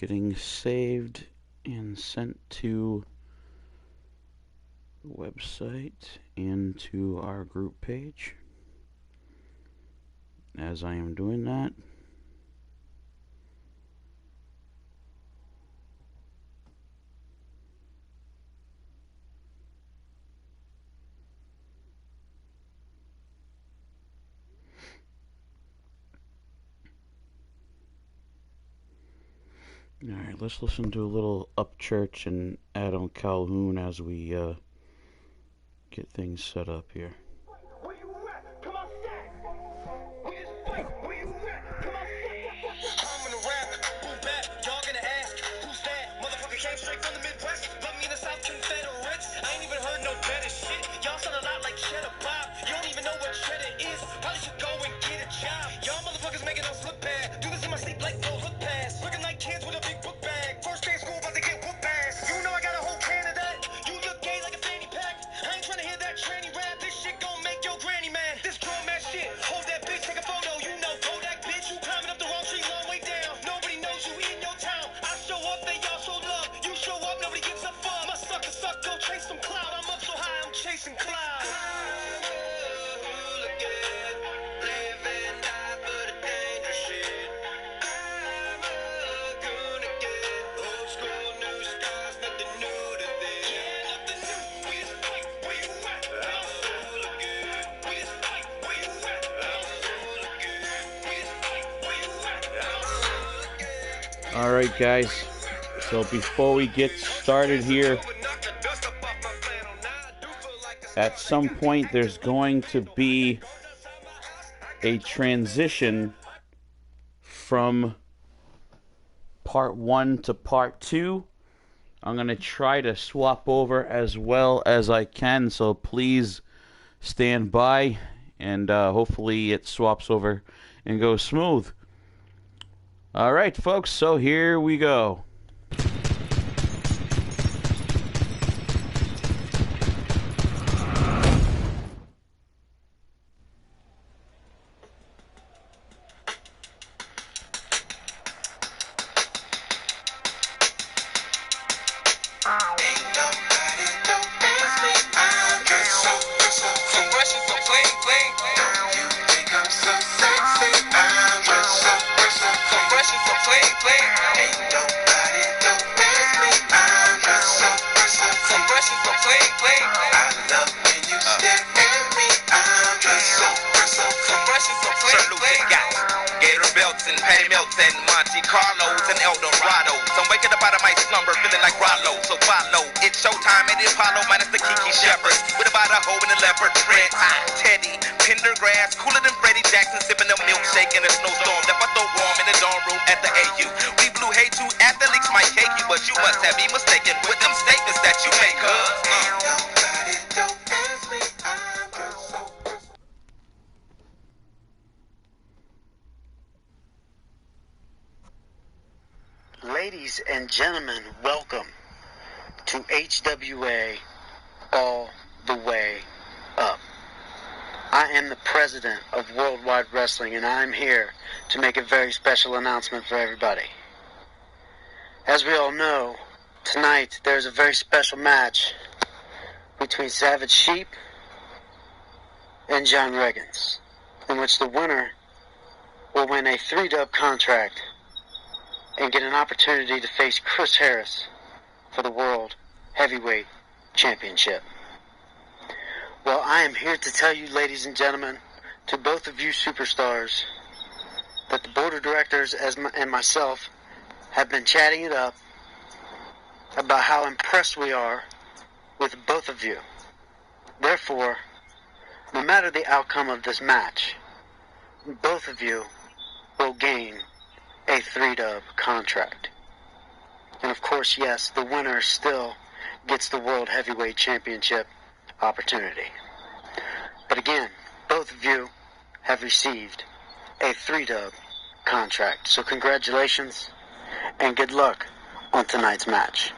getting saved and sent to the website and to our group page. As I am doing that, alright, let's listen to a little Upchurch and Adam Calhoun as we get things set up here. Alright guys, so before we get started here, at some point there's going to be a transition from part 1 to part 2. I'm going to try to swap over as well as I can, so please stand by and hopefully it swaps over and goes smooth. Alright folks, so here we go. Ladies and gentlemen, welcome to HWA All the Way Up. I am the president of Worldwide Wrestling, and I'm here to make a very special announcement for everybody. As we all know, tonight there's a very special match between Savage Sheep and John Riggins, in which the winner will win a 3-dub contract and get an opportunity to face Chris Harris for the World Heavyweight Championship. Well, I am here to tell you, ladies and gentlemen, to both of you superstars, that the board of directors and myself have been chatting it up about how impressed we are with both of you. Therefore, no matter the outcome of this match, both of you will gain a 3-dub contract. And of course, yes, the winner still gets the World Heavyweight Championship opportunity. But again, both of you have received a 3-dub contract. So congratulations and good luck on tonight's match.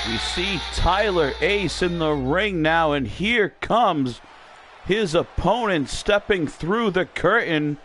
We see Tyler Ace in the ring now, and here comes his opponent stepping through the curtain.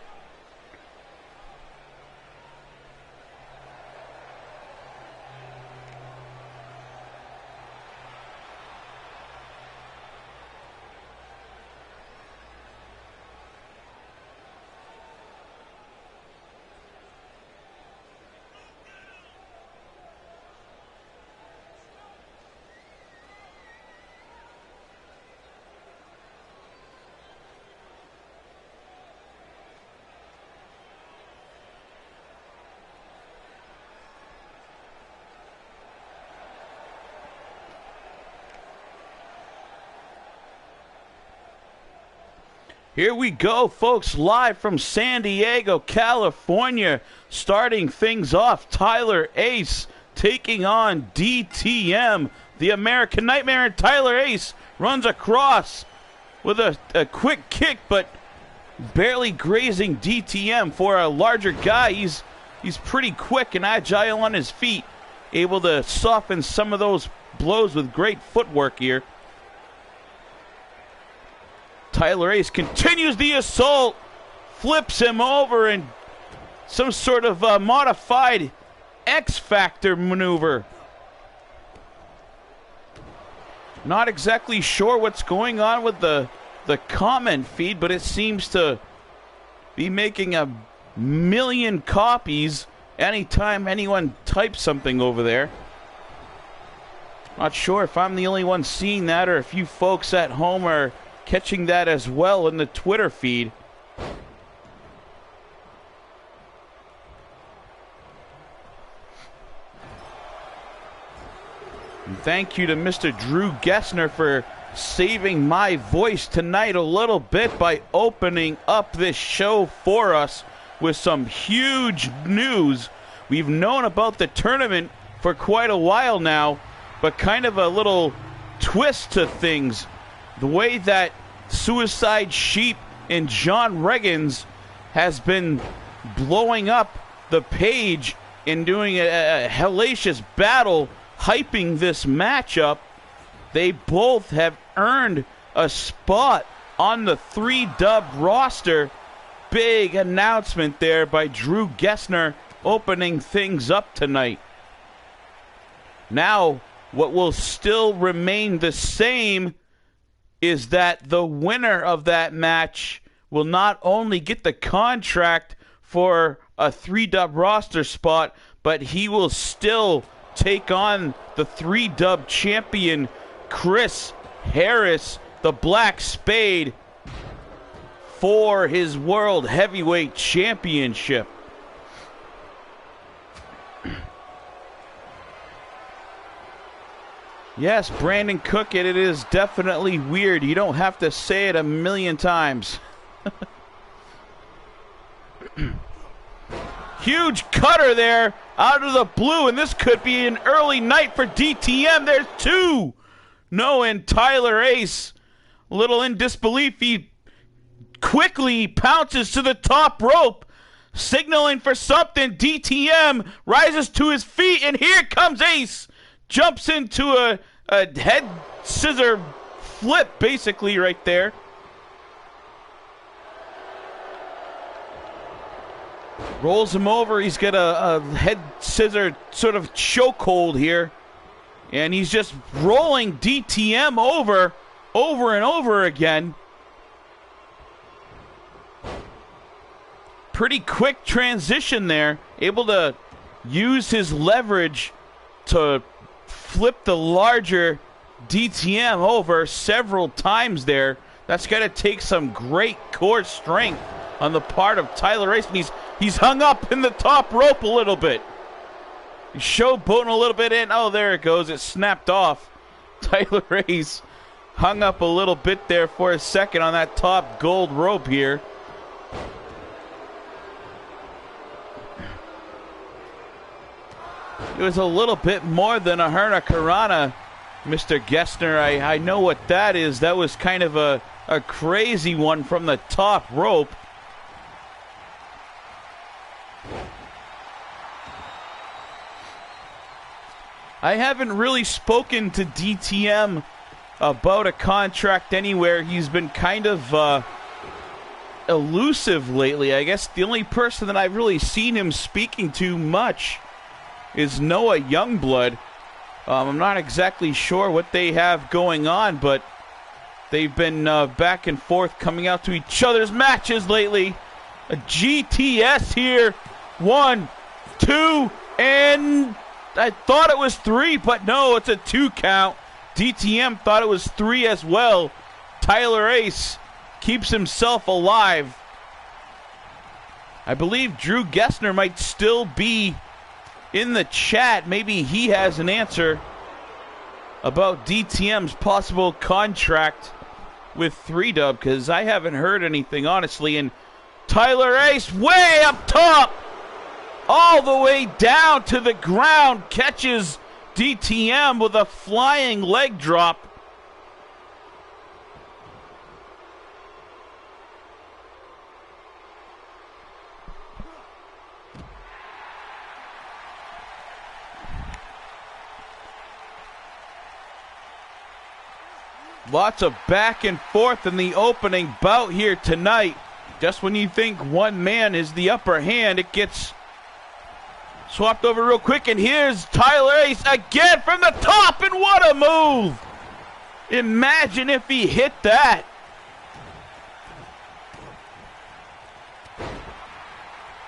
Here we go, folks, live from San Diego, California. Starting things off, Tyler Ace taking on DTM, the American Nightmare, and Tyler Ace runs across with a quick kick, but barely grazing DTM. For a larger guy, he's pretty quick and agile on his feet, able to soften some of those blows with great footwork here. Tyler Ace continues the assault, flips him over in some sort of modified X-Factor maneuver. Not exactly sure what's going on with the comment feed, but it seems to be making a million copies anytime anyone types something over there. Not sure if I'm the only one seeing that or if you folks at home are catching that as well in the Twitter feed. And thank you to Mr. Drew Gessner for saving my voice tonight a little bit by opening up this show for us with some huge news. We've known about the tournament for quite a while now, but kind of a little twist to things. The way that Suicide Sheep and John Reggins has been blowing up the page and doing a hellacious battle, hyping this matchup. They both have earned a spot on the 3-dub roster. Big announcement there by Drew Gessner opening things up tonight. Now, what will still remain the same is that the winner of that match will not only get the contract for a 3-dub roster spot, but he will still take on the 3-dub champion, Chris Harris, the Black Spade, for his World Heavyweight Championship. Yes, Brandon Cook, it is definitely weird. You don't have to say it a million times. Huge cutter there out of the blue, and this could be an early night for DTM. There's two. No, and Tyler Ace, a little in disbelief, he quickly pounces to the top rope, signaling for something. DTM rises to his feet, and here comes Ace. Jumps into a head scissor flip, basically, right there. Rolls him over. He's got a head scissor sort of chokehold here. And he's just rolling DTM over and over again. Pretty quick transition there. Able to use his leverage to flip the larger DTM over several times there. That's got to take some great core strength on the part of Tyler Ace. And he's hung up in the top rope a little bit. He's showboating a little bit in. Oh, there it goes. It snapped off. Tyler Ace hung up a little bit there for a second on that top gold rope here. It was a little bit more than a Hurricanrana, Mr. Gessner. I know what that is. That was kind of a crazy one from the top rope. I haven't really spoken to DTM about a contract anywhere. He's been kind of elusive lately. I guess the only person that I've really seen him speaking to much is Noah Youngblood. I'm not exactly sure what they have going on, but they've been back and forth coming out to each other's matches lately. A GTS here. 1, 2, and I thought it was 3, but no, it's a 2 count. DTM thought it was 3 as well. Tyler Ace keeps himself alive. I believe Drew Gessner might still be in the chat. Maybe he has an answer about DTM's possible contract with 3-Dub, because I haven't heard anything, honestly. And Tyler Ace way up top, all the way down to the ground, catches DTM with a flying leg drop. Lots of back and forth in the opening bout here tonight. Just when you think one man is the upper hand, it gets swapped over real quick. And here's Tyler Ace again from the top, and what a move! Imagine if he hit that.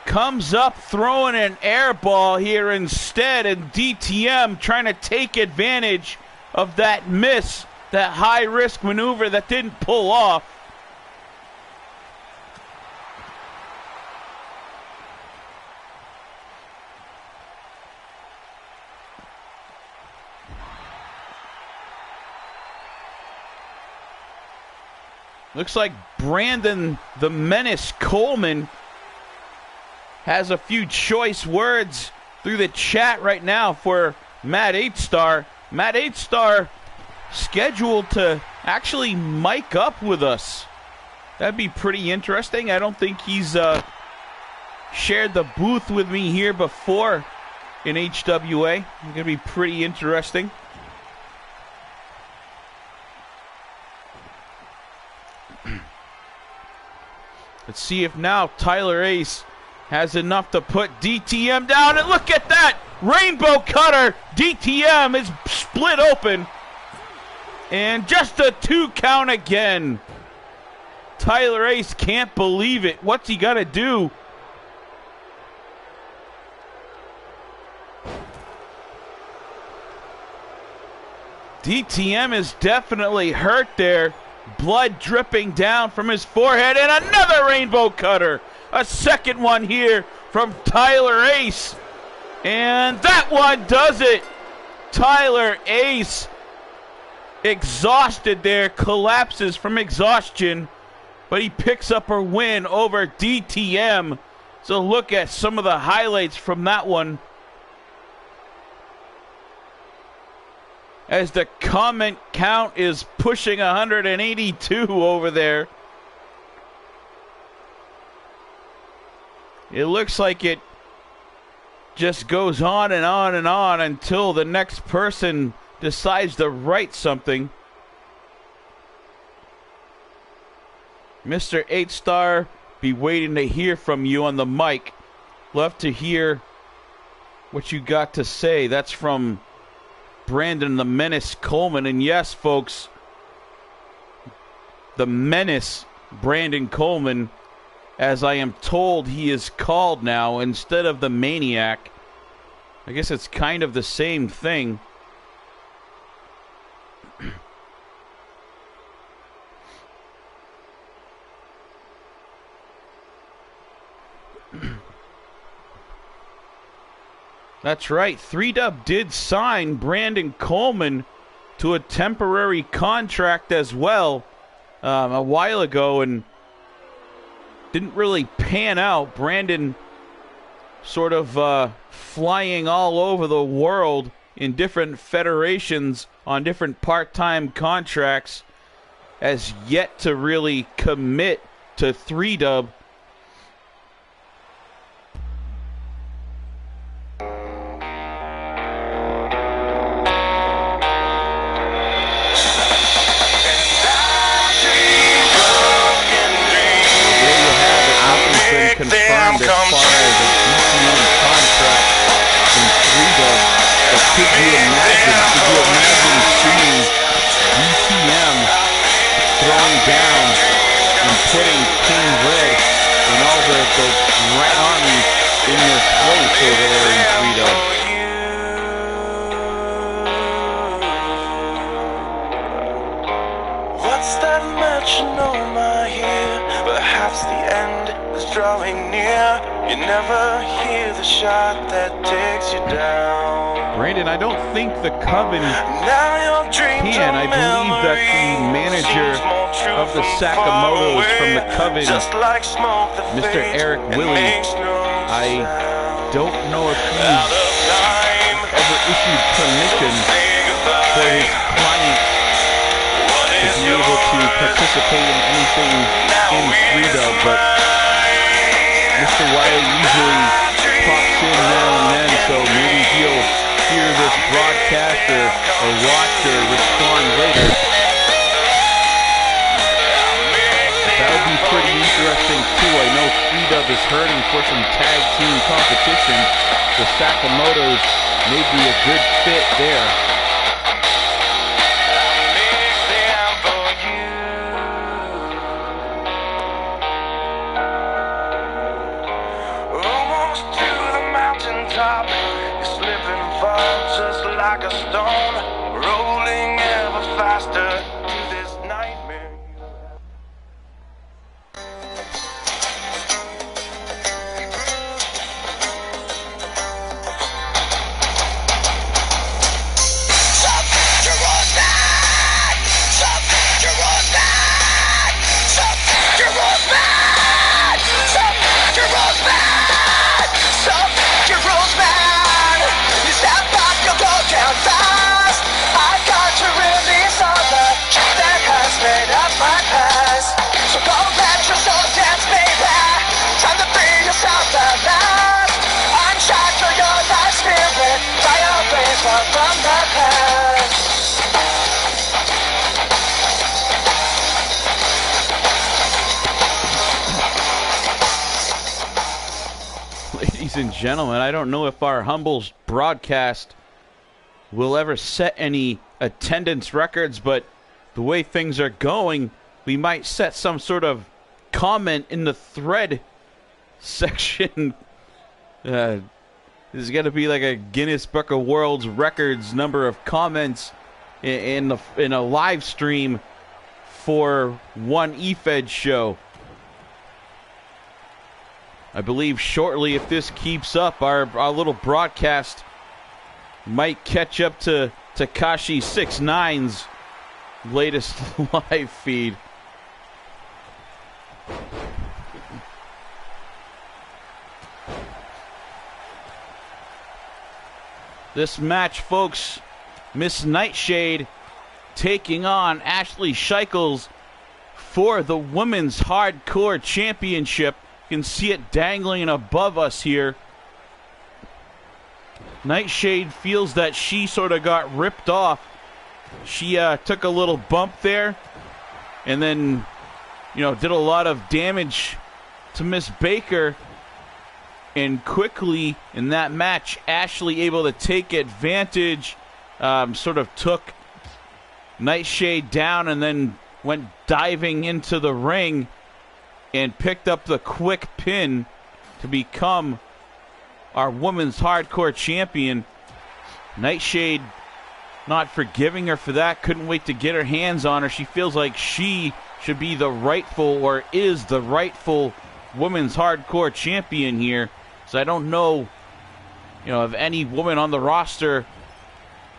Comes up throwing an air ball here instead, and DTM trying to take advantage of that miss. That high-risk maneuver that didn't pull off. Looks like Brandon the Menace Coleman has a few choice words through the chat right now for Matt 8-Star. Matt 8-Star scheduled to actually mic up with us. That'd be pretty interesting. I don't think he's shared the booth with me here before in HWA. It's going to be pretty interesting. Let's see if now Tyler Ace has enough to put DTM down. And look at that! Rainbow cutter! DTM is split open. And just a 2 count again. Tyler Ace can't believe it. What's he got to do? DTM is definitely hurt there. Blood dripping down from his forehead, and another rainbow cutter. A second one here from Tyler Ace. And that one does it. Tyler Ace, exhausted there, collapses from exhaustion, but he picks up a win over DTM. So look at some of the highlights from that one. As the comment count is pushing 182 over there. It looks like it just goes on and on and on until the next person decides to write something. Mr. 8-Star, be waiting to hear from you on the mic. Love to hear what you got to say. That's from Brandon the Menace Coleman. And yes, folks, the Menace Brandon Coleman, as I am told he is called now, instead of the Maniac. I guess it's kind of the same thing. That's right. 3-Dub did sign Brandon Coleman to a temporary contract as well a while ago, and didn't really pan out. Brandon sort of flying all over the world in different federations on different part-time contracts, has yet to really commit to 3-Dub. as far as a DTM contract in freedom. But could you imagine seeing DTM throwing down and putting King Red and all the Red Army in their place over there in freedom? What's that metronome I hear? Perhaps the end is drawing near. You never hear the shot that takes you down. Brandon, I don't think the Coven can. I believe that the manager of the Sakamotos from the Coven, Mr. Eric Willie, I don't know if he's ever issued permission for his client to be able to participate in anything in freedom, but Mr. Wiley usually pops in now and then, so maybe he'll hear this broadcast or watch or respond later. But that would be pretty interesting too. I know Freedom is hurting for some tag team competition. The Sakamotos may be a good fit there. You're slipping, fall just like a stone, rolling ever faster to this nightmare. Ladies and gentlemen, I don't know if our Humbles broadcast will ever set any attendance records, but the way things are going, we might set some sort of comment in the thread section. This is going to be like a Guinness Book of World Records number of comments in a live stream for one eFed show. I believe shortly, if this keeps up, our little broadcast might catch up to Tekashi 6ix9ine's latest live feed. This match, folks, Miss Nightshade taking on Ashley Sheichels for the Women's Hardcore Championship. You can see it dangling above us here. Nightshade feels that she sort of got ripped off. She took a little bump there and then, did a lot of damage to Miss Baker. And quickly in that match, Ashley able to take advantage, sort of took Nightshade down and then went diving into the ring and picked up the quick pin to become our Women's Hardcore Champion. Nightshade not forgiving her for that, couldn't wait to get her hands on her. She feels like she should be the rightful, or is the rightful, Women's Hardcore Champion here. So I don't know, of any woman on the roster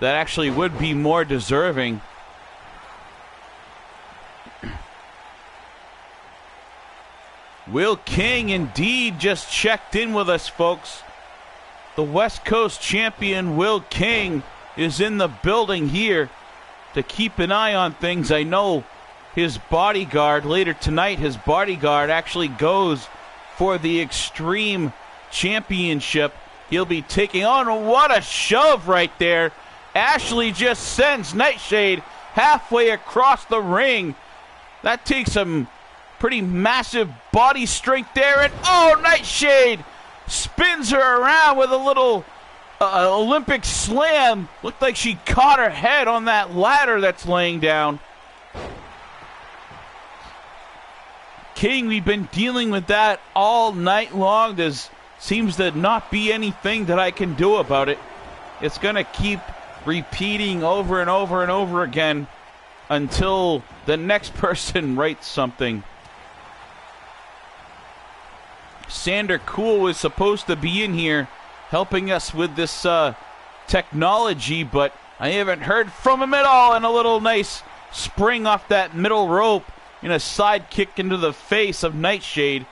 that actually would be more deserving. Will King indeed just checked in with us, folks. The West Coast champion, Will King, is in the building here to keep an eye on things. I know his bodyguard, later tonight, his bodyguard actually goes for the Extreme Championship. He'll be taking on, what a shove right there. Ashley just sends Nightshade halfway across the ring. That takes some Pretty massive body strength there. And oh, Nightshade spins her around with a little Olympic slam. Looked like she caught her head on that ladder that's laying down. King, we've been dealing with that all night long. There seems to not be anything that I can do about it. It's going to keep repeating over and over and over again until the next person writes something. Sander Cool was supposed to be in here helping us with this technology, but I haven't heard from him at all. And a little nice spring off that middle rope in a side kick into the face of Nightshade.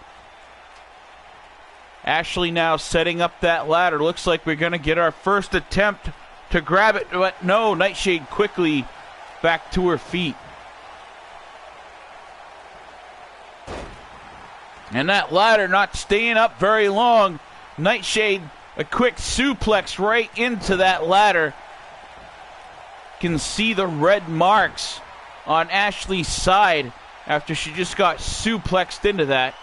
Ashley now setting up that ladder. Looks like we're going to get our first attempt to grab it, but no, Nightshade quickly back to her feet. And that ladder not staying up very long. Nightshade, a quick suplex right into that ladder. Can see the red marks on Ashley's side after she just got suplexed into that.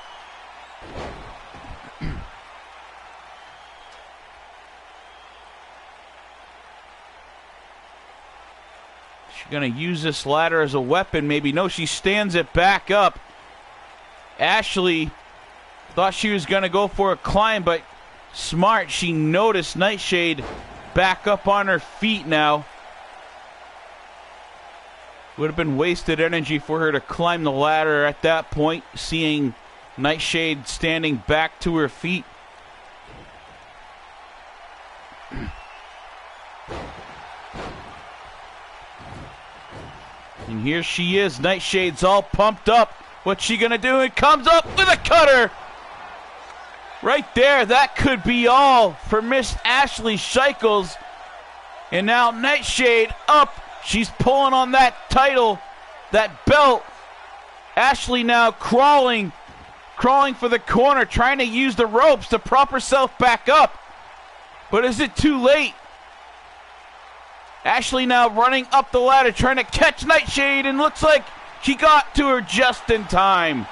She's going to use this ladder as a weapon, maybe. No, she stands it back up. Ashley thought she was going to go for a climb, but smart. She noticed Nightshade back up on her feet now. Would have been wasted energy for her to climb the ladder at that point, seeing Nightshade standing back to her feet. And here she is. Nightshade's all pumped up. What's she going to do? It comes up with a cutter. Right there. That could be all for Miss Ashley Sheichels. And now Nightshade up. She's pulling on that title, that belt. Ashley now crawling for the corner, trying to use the ropes to prop herself back up. But is it too late? Ashley now running up the ladder, trying to catch Nightshade, and looks like she got to her just in time.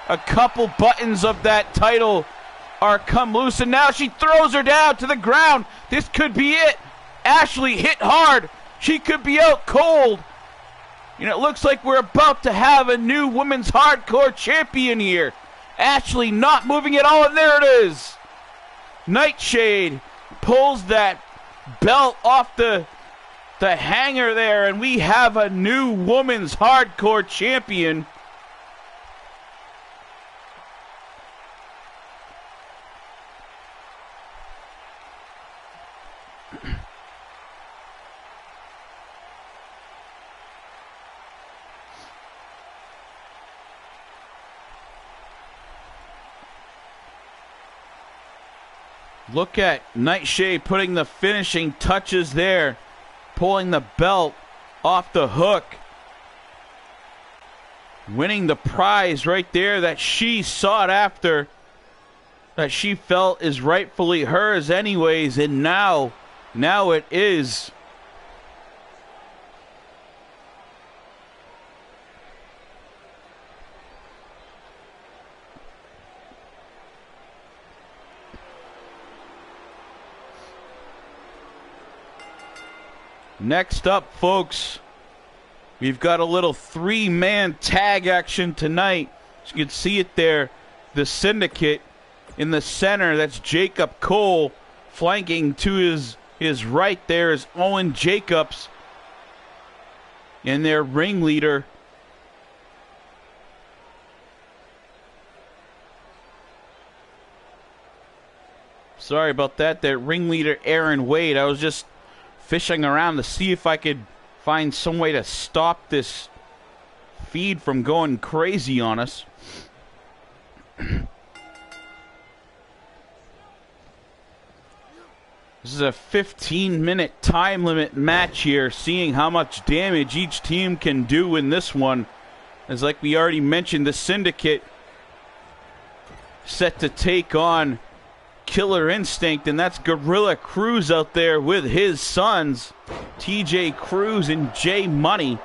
A couple buttons of that title are come loose, and now she throws her down to the ground. This could be it. Ashley hit hard. She could be out cold. And it looks like we're about to have a new women's hardcore champion here. Ashley not moving at all, and there it is. Nightshade pulls that belt off the hanger there, and we have a new women's hardcore champion. Look at Nightshade putting the finishing touches there, pulling the belt off the hook, winning the prize right there that she sought after, that she felt is rightfully hers anyways, and now it is. Next up, folks, we've got a little three-man tag action tonight. As you can see it there, the Syndicate in the center. That's Jacob Cole. Flanking to his right there is Owen Jacobs. And their ringleader, sorry about that, their ringleader Aaron Wade. I was just fishing around to see if I could find some way to stop this feed from going crazy on us. This is a 15-minute time limit match here, seeing how much damage each team can do in this one. As like we already mentioned, the Syndicate set to take on Killer Instinct, and that's Gorilla Cruz out there with his sons, TJ Cruz and Jay Money.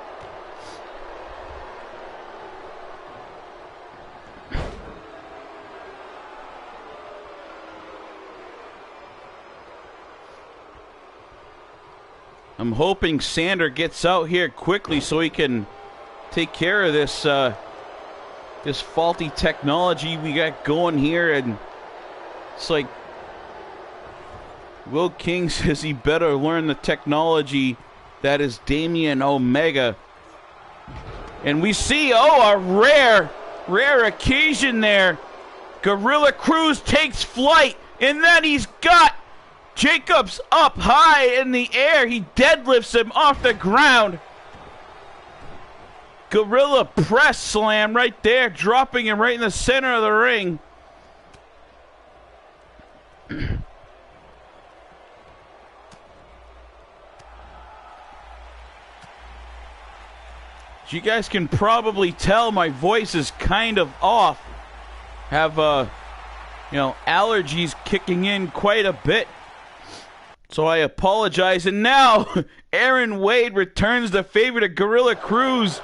I'm hoping Sander gets out here quickly so he can take care of this this faulty technology we got going here. And it's like Will King says he better learn the technology that is Damian Omega. And we see, a rare occasion there. Gorilla Cruz takes flight, and then he's got Jacobs up high in the air. He deadlifts him off the ground. Gorilla press slam right there, dropping him right in the center of the ring. You guys can probably tell my voice is kind of off. Have allergies kicking in quite a bit. So I apologize. And now Aaron Wade returns the favor to Gorilla Cruz,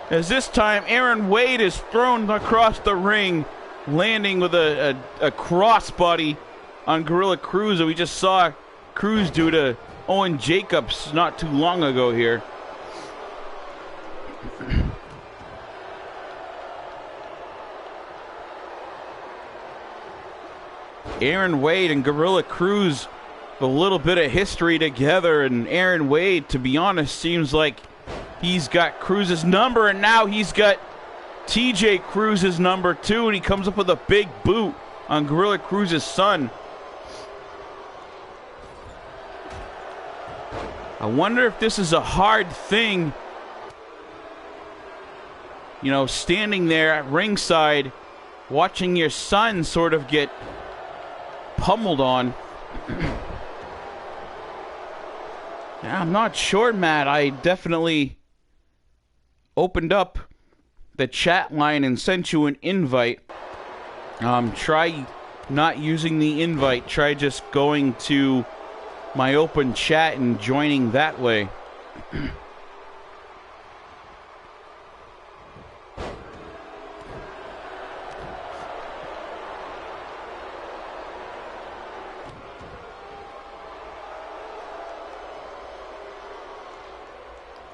as this time Aaron Wade is thrown across the ring, landing with a crossbody on Gorilla Cruz that we just saw Cruz do to Owen Jacobs not too long ago here. Aaron Wade and Gorilla Cruz, a little bit of history together, and Aaron Wade, to be honest, seems like he's got Cruz's number, and now he's got TJ Cruz's number too, and he comes up with a big boot on Gorilla Cruz's son. I wonder if this is a hard thing, standing there at ringside, watching your son sort of get pummeled on. Yeah, I'm not sure, Matt. I definitely opened up the chat line and sent you an invite. Try not using the invite. Try just going to my open chat and joining that way.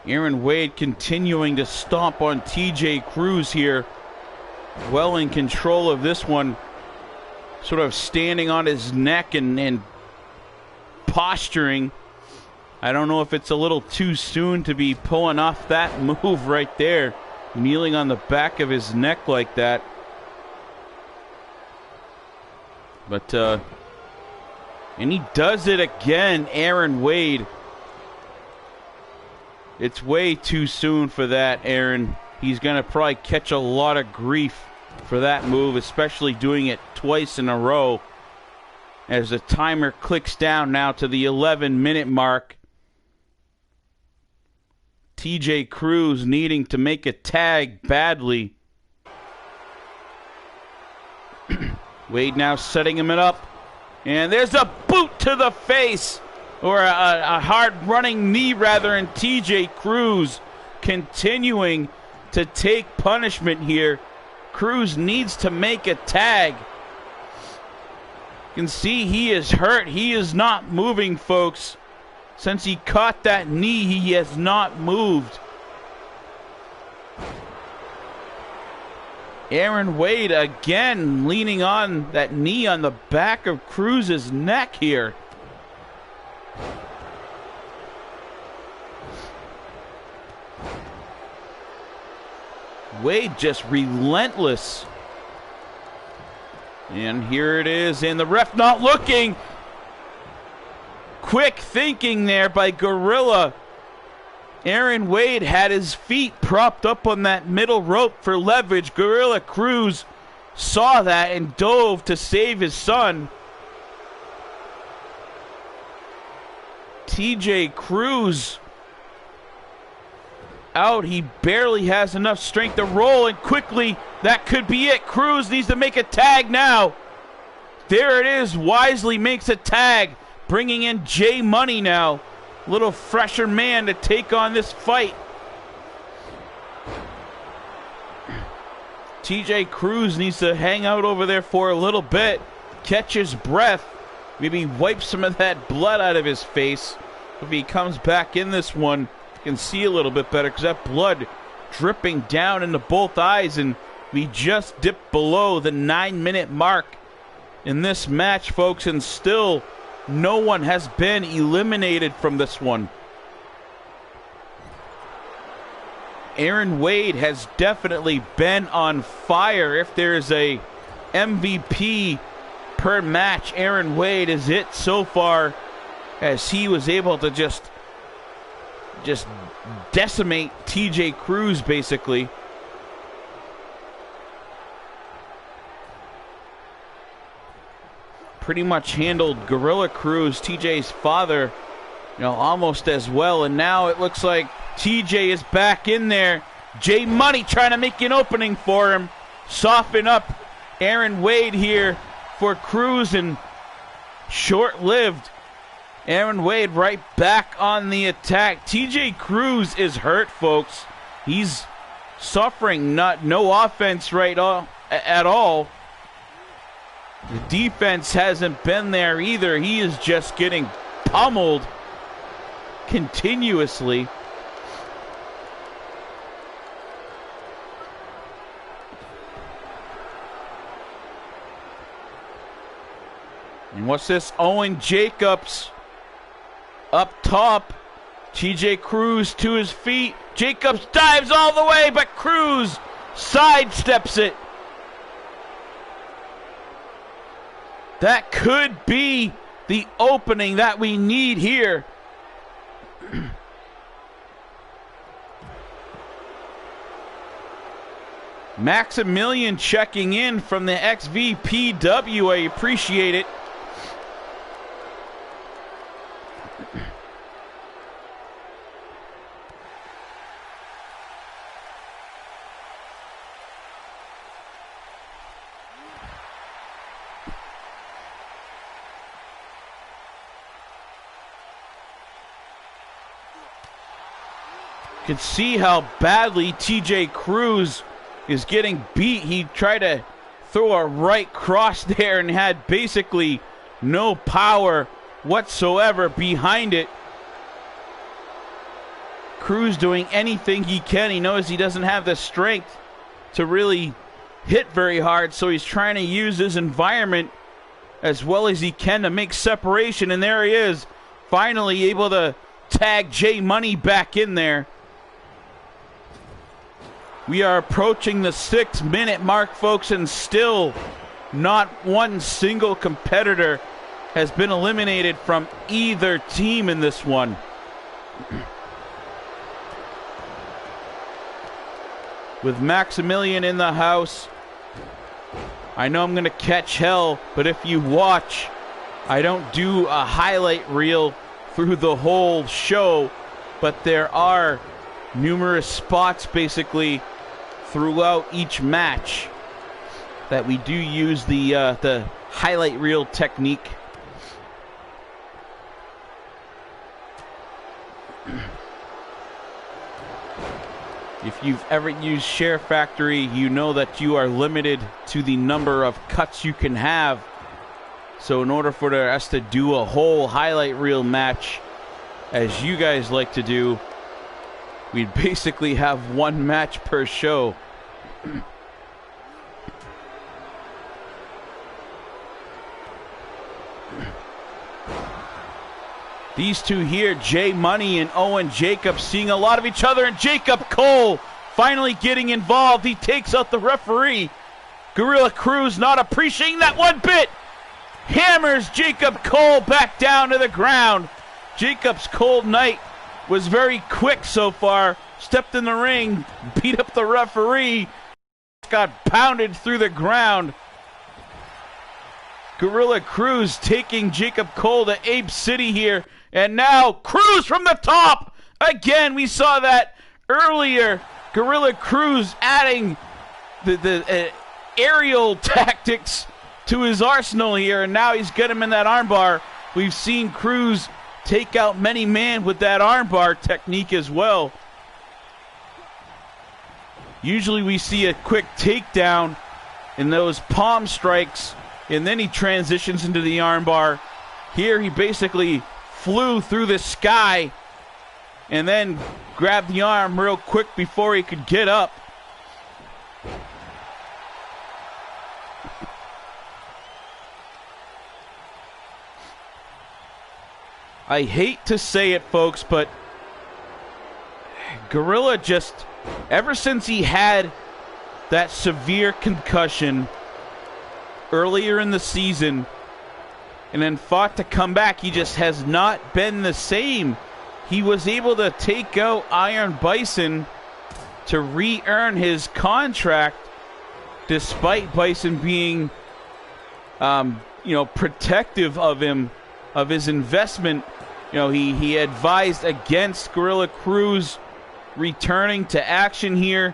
Aaron Wade continuing to stomp on TJ Cruz here. Well in control of this one. Sort of standing on his neck and posturing. I don't know if it's a little too soon to be pulling off that move right there. Kneeling on the back of his neck like that. But, and he does it again, Aaron Wade. It's way too soon for that, Aaron. He's going to probably catch a lot of grief for that move, especially doing it twice in a row. As the timer clicks down now to the 11-minute mark. TJ Cruz needing to make a tag badly. Wade now setting him up. And there's a boot to the face. Or a hard running knee rather, and TJ Cruz continuing to take punishment here. Cruz needs to make a tag. You can see he is hurt. He is not moving, folks. Since he caught that knee, he has not moved. Aaron Wade again leaning on that knee on the back of Cruz's neck here. Wade just relentless. And here it is, and the ref not looking. Quick thinking there by Gorilla. Aaron Wade had his feet propped up on that middle rope for leverage. Gorilla Cruz saw that and dove to save his son. TJ Cruz out. He barely has enough strength to roll, and quickly that could be it. Cruz needs to make a tag now. There it is. Wisely makes a tag, bringing in J Money now. Little fresher man to take on this fight. TJ Cruz needs to hang out over there for a little bit, catch his breath, maybe wipe some of that blood out of his face. If he comes back in this one, you can see a little bit better because that blood dripping down into both eyes, and we just dipped below the 9-minute mark in this match, folks, and still no one has been eliminated from this one. Aaron Wade has definitely been on fire. If there's a MVP per match, Aaron Wade is it so far, as he was able to just decimate TJ Cruz, basically. Pretty much handled Gorilla Cruz, TJ's father, almost as well. And now it looks like TJ is back in there. J Money trying to make an opening for him. Soften up Aaron Wade here for Cruz, and short-lived. Aaron Wade right back on the attack. TJ Cruz is hurt, folks. He's suffering no offense at all. The defense hasn't been there either. He is just getting pummeled continuously. And what's this? Owen Jacobs up top. TJ Cruz to his feet. Jacobs dives all the way, but Cruz sidesteps it. That could be the opening that we need here. Maximilian checking in from the XVPW. I appreciate it. You can see how badly TJ Cruz is getting beat. He tried to throw a right cross there and had basically no power whatsoever behind it. Cruz doing anything he can. He knows he doesn't have the strength to really hit very hard, so he's trying to use his environment as well as he can to make separation, and there he is, finally able to tag J Money back in there. We are approaching the 6-minute mark, folks, and still not one single competitor has been eliminated from either team in this one. With Maximilian in the house, I know I'm going to catch hell, but if you watch, I don't do a highlight reel through the whole show, but there are numerous spots basically throughout each match that we do use the highlight reel technique. If you've ever used Share Factory, you know that you are limited to the number of cuts you can have. So in order for us to do a whole highlight reel match, as you guys like to do, we'd basically have one match per show. These two here, J Money and Owen Jacobs, seeing a lot of each other, and Jacob Cole finally getting involved. He takes out the referee. Gorilla Cruz not appreciating that one bit. Hammers Jacob Cole back down to the ground. Jacob's cold night was very quick so far. Stepped in the ring, beat up the referee, got pounded through the ground. Gorilla Cruz taking Jacob Cole to Ape City here. And now Cruz from the top. Again, we saw that earlier. Gorilla Cruz adding the aerial tactics to his arsenal here. And now he's got him in that armbar. We've seen Cruz take out many men with that armbar technique as well. Usually we see a quick takedown in those palm strikes, and then he transitions into the armbar. Here he basically flew through the sky and then grabbed the arm real quick before he could get up. I hate to say it, folks, but Gorilla just, ever since he had that severe concussion earlier in the season and then fought to come back, he just has not been the same. He was able to take out Iron Bison to re-earn his contract despite Bison being, protective of him, of his investment. He advised against Gorilla Cruz returning to action here.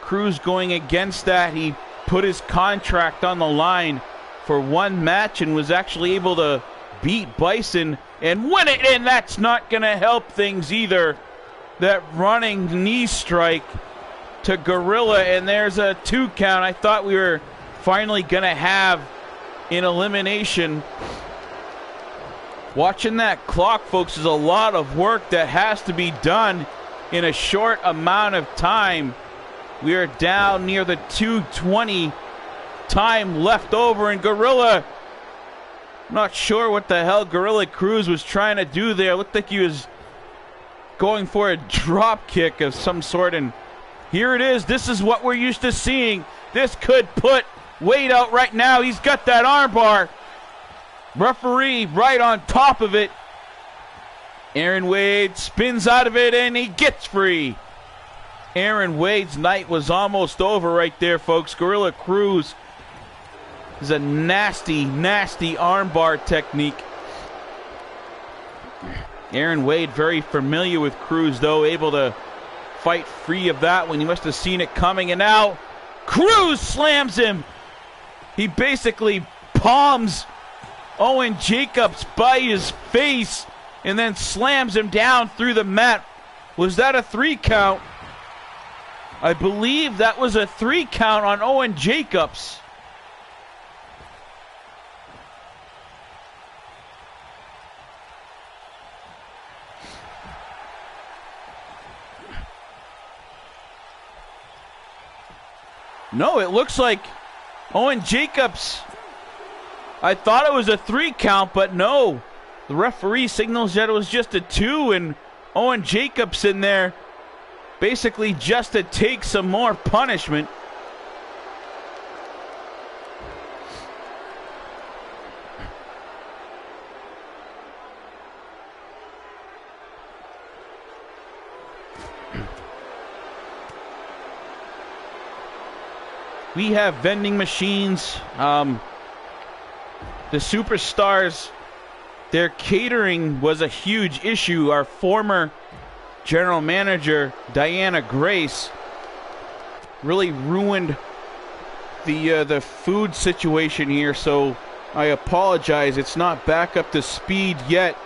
Cruz going against that. He put his contract on the line for one match and was actually able to beat Bison and win it, and that's not going to help things either. That running knee strike to Gorilla, and there's a 2 count. I thought we were finally going to have an elimination. Watching that clock, folks, is a lot of work that has to be done in a short amount of time. We are down near the 2:20 time left over, and Gorilla, not sure what the hell Gorilla Cruz was trying to do there. Looked like he was going for a drop kick of some sort, and here it is. This is what we're used to seeing. This could put Wade out right now. He's got that armbar. Referee right on top of it. Aaron Wade spins out of it, and he gets free. Aaron Wade's night was almost over right there, folks. Gorilla Cruz is a nasty, nasty armbar technique. Aaron Wade very familiar with Cruz, though, able to fight free of that one. He must have seen it coming, and now Cruz slams him. He basically palms Owen Jacobs by his face and then slams him down through the mat. Was that a 3 count? I believe that was a 3 count on Owen Jacobs. No, it looks like Owen Jacobs, I thought it was a 3 count, but no. The referee signals that it was just a 2, and Owen Jacobs in there basically just to take some more punishment. We have vending machines. The Superstars, their catering was a huge issue. Our former general manager, Diana Grace, really ruined the food situation here, so I apologize. It's not back up to speed yet.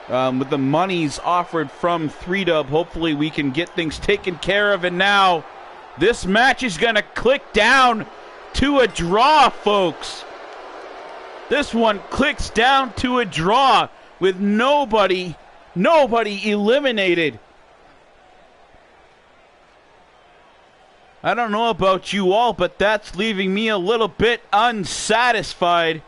With the monies offered from 3Dub, hopefully we can get things taken care of. And now this match is going to click down to a draw, folks. This one clicks down to a draw with nobody eliminated. I don't know about you all, but that's leaving me a little bit unsatisfied.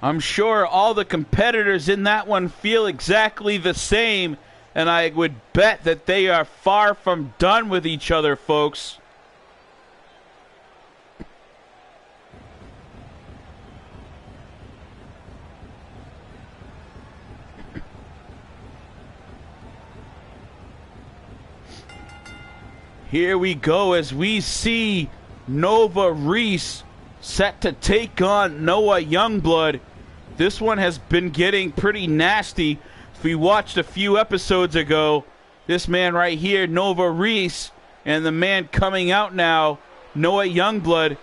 I'm sure all the competitors in that one feel exactly the same, and I would bet that they are far from done with each other, folks. Here we go as we see Nova Reese set to take on Noah Youngblood. This one has been getting pretty nasty. If we watched a few episodes ago, this man right here, Nova Reese, and the man coming out now, Noah Youngblood,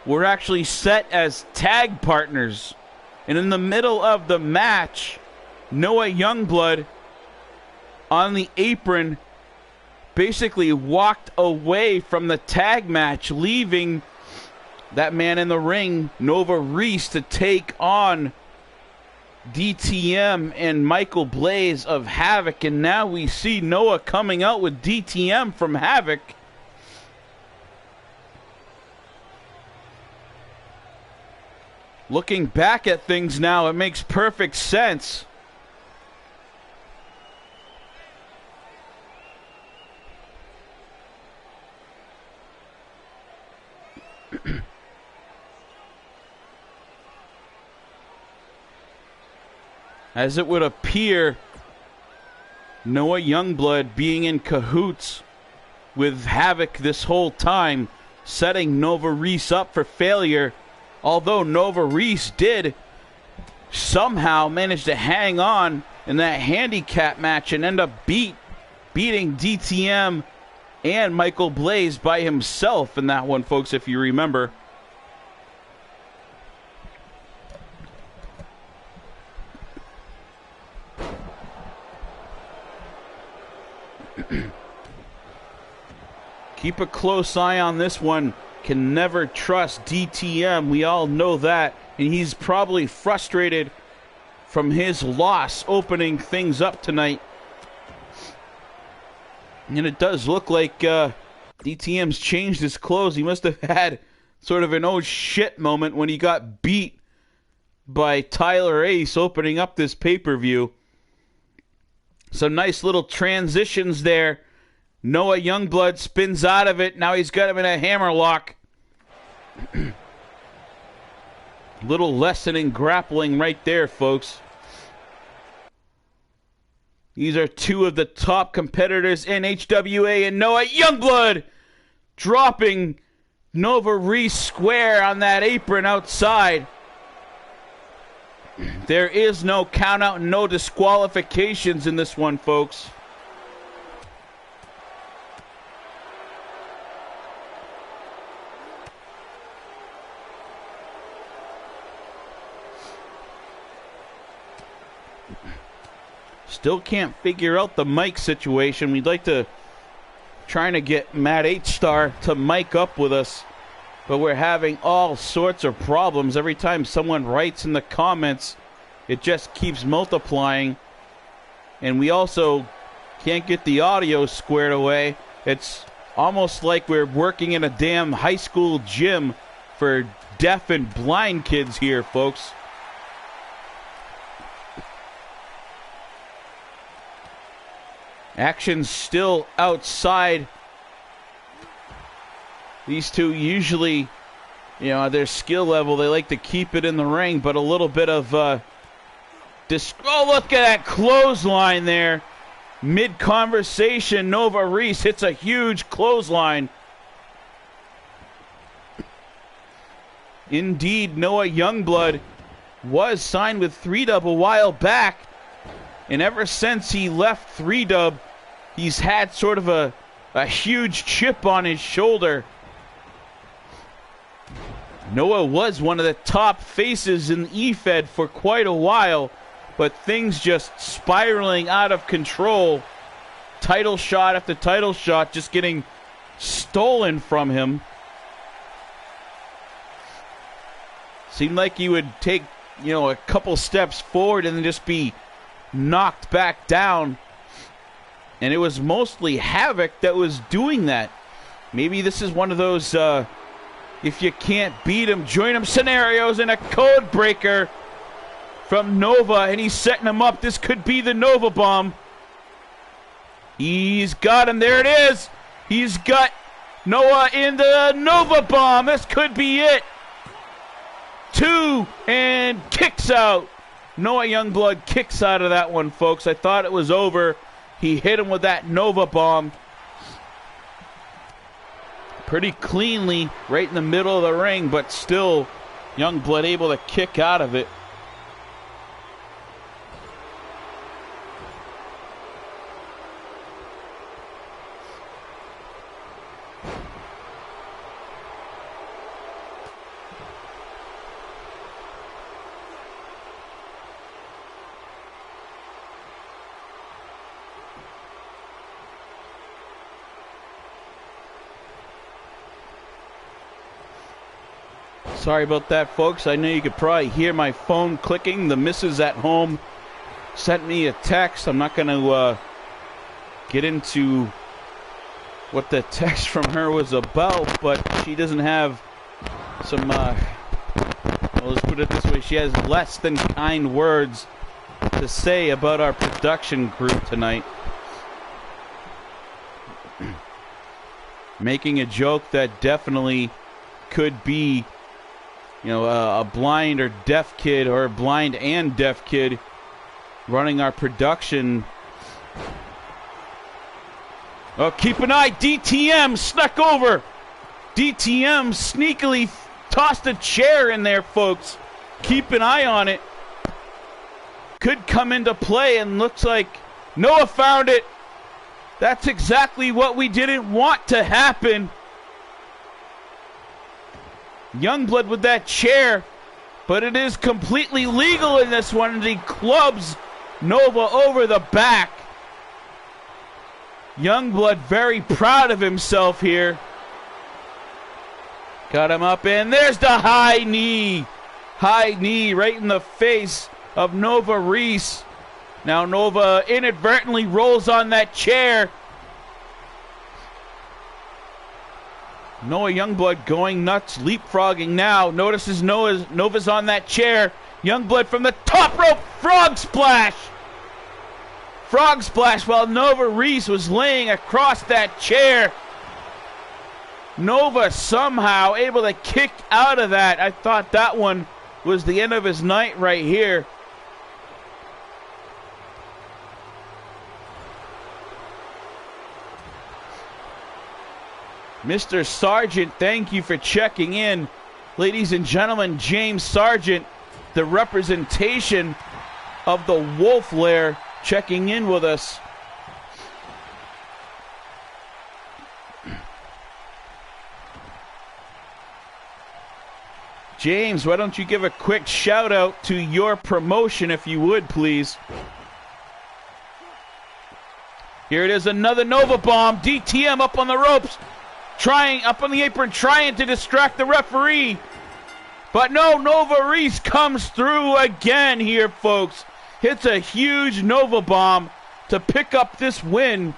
were actually set as tag partners. And in the middle of the match, Noah Youngblood on the apron basically walked away from the tag match, leaving that man in the ring, Nova Reese, to take on DTM and Michael Blaze of Havoc, and now we see Noah coming out with DTM from Havoc. Looking back at things now, it makes perfect sense. As it would appear, Noah Youngblood being in cahoots with Havoc this whole time, setting Nova Reese up for failure. Although Nova Reese did somehow manage to hang on in that handicap match and end up beating DTM and Michael Blaze by himself in that one, folks, if you remember. Keep a close eye on this one. Can never trust DTM. We all know that. And he's probably frustrated from his loss opening things up tonight. And it does look like DTM's changed his clothes. He must have had sort of an oh shit moment when he got beat by Tyler Ace opening up this pay-per-view. Some nice little transitions there. Noah Youngblood spins out of it. Now he's got him in a hammerlock. Little lesson in grappling right there, folks. These are two of the top competitors in HWA, and Noah Youngblood dropping Nova Reese square on that apron outside. There is no count out, no disqualifications in this one, folks. Still can't figure out the mic situation. We'd like to trying to get Matt H-Star to mic up with us, but we're having all sorts of problems. Every time someone writes in the comments, it just keeps multiplying. And we also can't get the audio squared away. It's almost like we're working in a damn high school gym for deaf and blind kids here, folks. Action still outside. These two usually, their skill level, they like to keep it in the ring, but a little bit of oh, look at that clothesline there. Mid-conversation, Nova Reese hits a huge clothesline. Indeed, Noah Youngblood was signed with 3Dub a while back, and ever since he left 3Dub, he's had sort of a huge chip on his shoulder. Noah was one of the top faces in EFED for quite a while, but things just spiraling out of control. Title shot after title shot just getting stolen from him. Seemed like he would take, a couple steps forward and then just be knocked back down. And it was mostly Havoc that was doing that. Maybe this is one of those if you can't beat him, join him scenarios, in a code breaker from Nova, and he's setting him up. This could be the Nova bomb. He's got him. There it is. He's got Noah in the Nova bomb. This could be it. 2 and kicks out. Noah Youngblood kicks out of that one, folks. I thought it was over. He hit him with that Nova bomb pretty cleanly right in the middle of the ring, but still Youngblood able to kick out of it. Sorry about that, folks. I know you could probably hear my phone clicking. The missus at home sent me a text. I'm not going to get into what the text from her was about, but she doesn't have some, well, let's put it this way. She has less than kind words to say about our production group tonight. Making a joke that definitely could be, you know, a blind or deaf kid, or a blind and deaf kid running our production. Oh, keep an eye. DTM snuck over. DTM sneakily tossed a chair in there, folks. Keep an eye on it. Could come into play, and looks like Noah found it. That's exactly what we didn't want to happen. Youngblood with that chair, but it is completely legal in this one, and he clubs Nova over the back. Youngblood very proud of himself here. Got him up, and there's the high knee. High knee right in the face of Nova Reese. Now Nova inadvertently rolls on that chair. Noah Youngblood going nuts, leapfrogging now. Notices Nova's on that chair. Youngblood from the top rope, frog splash. Frog splash while Nova Reese was laying across that chair. Nova somehow able to kick out of that. I thought that one was the end of his night right here. Mr. Sargent, thank you for checking in. Ladies and gentlemen, James Sargent, the representation of the Wolf Lair, checking in with us. James, why don't you give a quick shout out to your promotion, if you would, please. Here it is, another Nova bomb. DTM up on the ropes. Trying, up on the apron, trying to distract the referee. But no, Nova Reese comes through again here, folks. Hits a huge Nova bomb to pick up this win.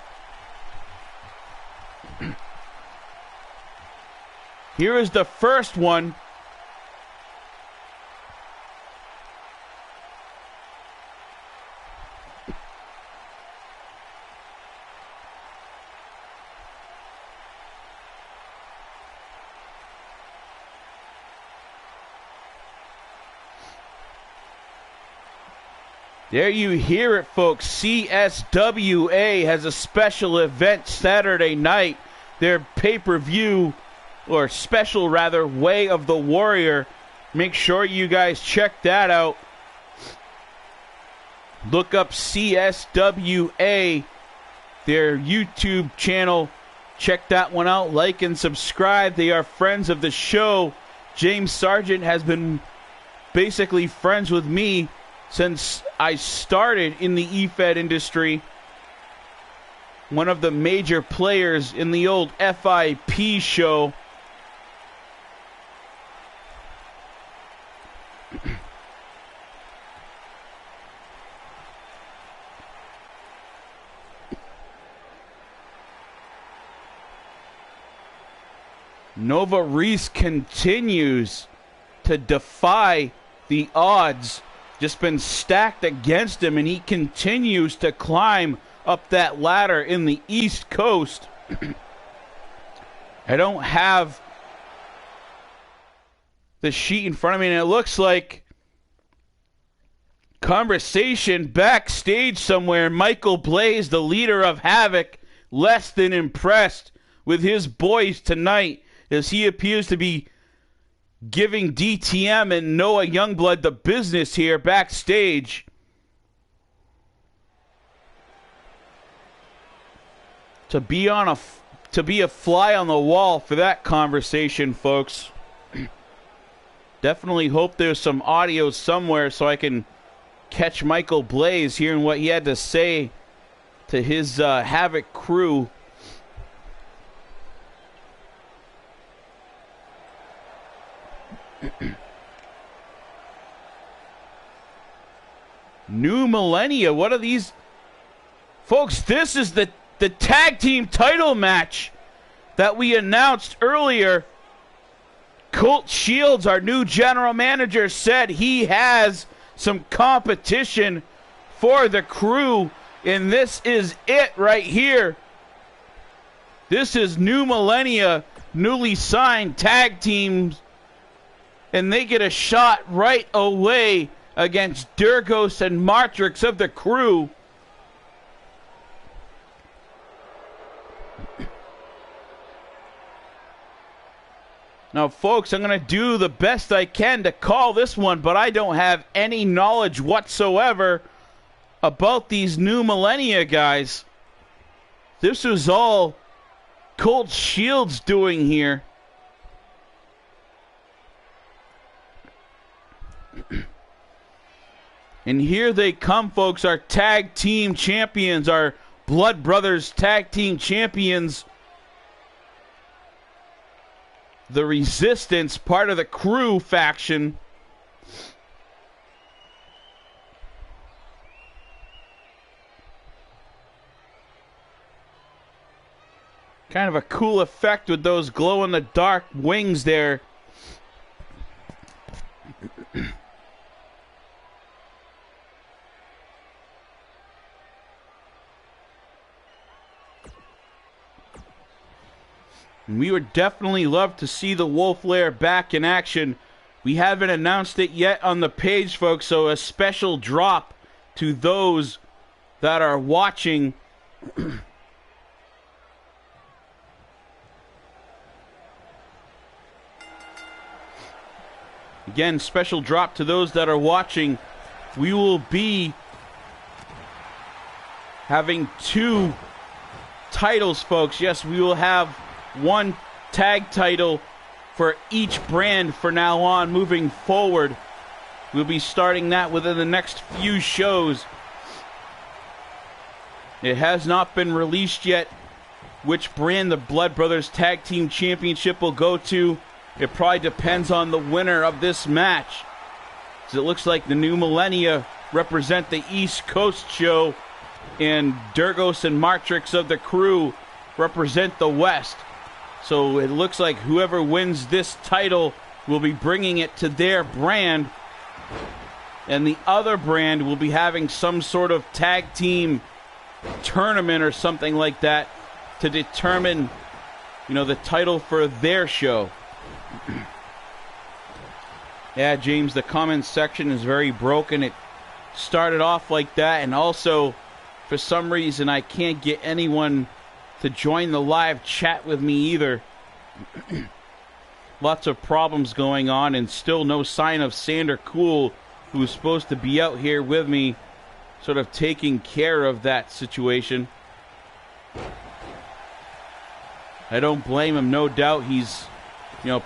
Here is the first one. There you hear it, folks. CSWA has a special event Saturday night. Their pay-per-view, or special rather, Way of the Warrior. Make sure you guys check that out. Look up CSWA, their YouTube channel. Check that one out. Like and subscribe. They are friends of the show. James Sargent has been basically friends with me since I started in the EFED industry. One of the major players in the old FIP show. Nova Reese continues to defy the odds. Just been stacked against him, and he continues to climb up that ladder in the East Coast. I don't have the sheet in front of me, and it looks like conversation backstage somewhere. Michael Blaze, the leader of Havoc, less than impressed with his boys tonight, as he appears to be giving DTM and Noah Youngblood the business here backstage. To be a fly on the wall for that conversation, folks. Definitely hope there's some audio somewhere so I can catch Michael Blaze hearing what he had to say to his Havoc crew. New Millennia. What are these? Folks, this is the tag team title match that we announced earlier. Colt Shields, our new general manager, said he has some competition for the crew, and this is it right here. This is New Millennia, newly signed tag teams, and they get a shot right away against Durgos and Martrix of the crew. Now, folks, I'm going to do the best I can to call this one, but I don't have any knowledge whatsoever about these New Millennia guys. This was all Colt Shields doing here. And here they come, folks, our tag team champions, our Blood Brothers tag team champions. The Resistance, part of the crew faction. Kind of a cool effect with those glow-in-the-dark wings there. We would definitely love to see the Wolf Lair back in action. We haven't announced it yet on the page, folks, so a special drop to those that are watching. Again, special drop to those that are watching. We will be having 2 titles, folks. Yes, we will have 1 tag title for each brand for now on moving forward. We'll be starting that within the next few shows. It has not been released yet which brand the Blood Brothers Tag Team Championship will go to. It probably depends on the winner of this match, because it looks like the New Millennia represent the East Coast show and Durgos and Martrix of the crew represent the West. So it looks like whoever wins this title will be bringing it to their brand, and the other brand will be having some sort of tag team tournament or something like that to determine, the title for their show. Yeah, James, the comments section is very broken. It started off like that, and also, for some reason, I can't get anyone to join the live chat with me either. Lots of problems going on, and still no sign of Sander Cool, who's supposed to be out here with me, sort of taking care of that situation. I don't blame him. No doubt he's,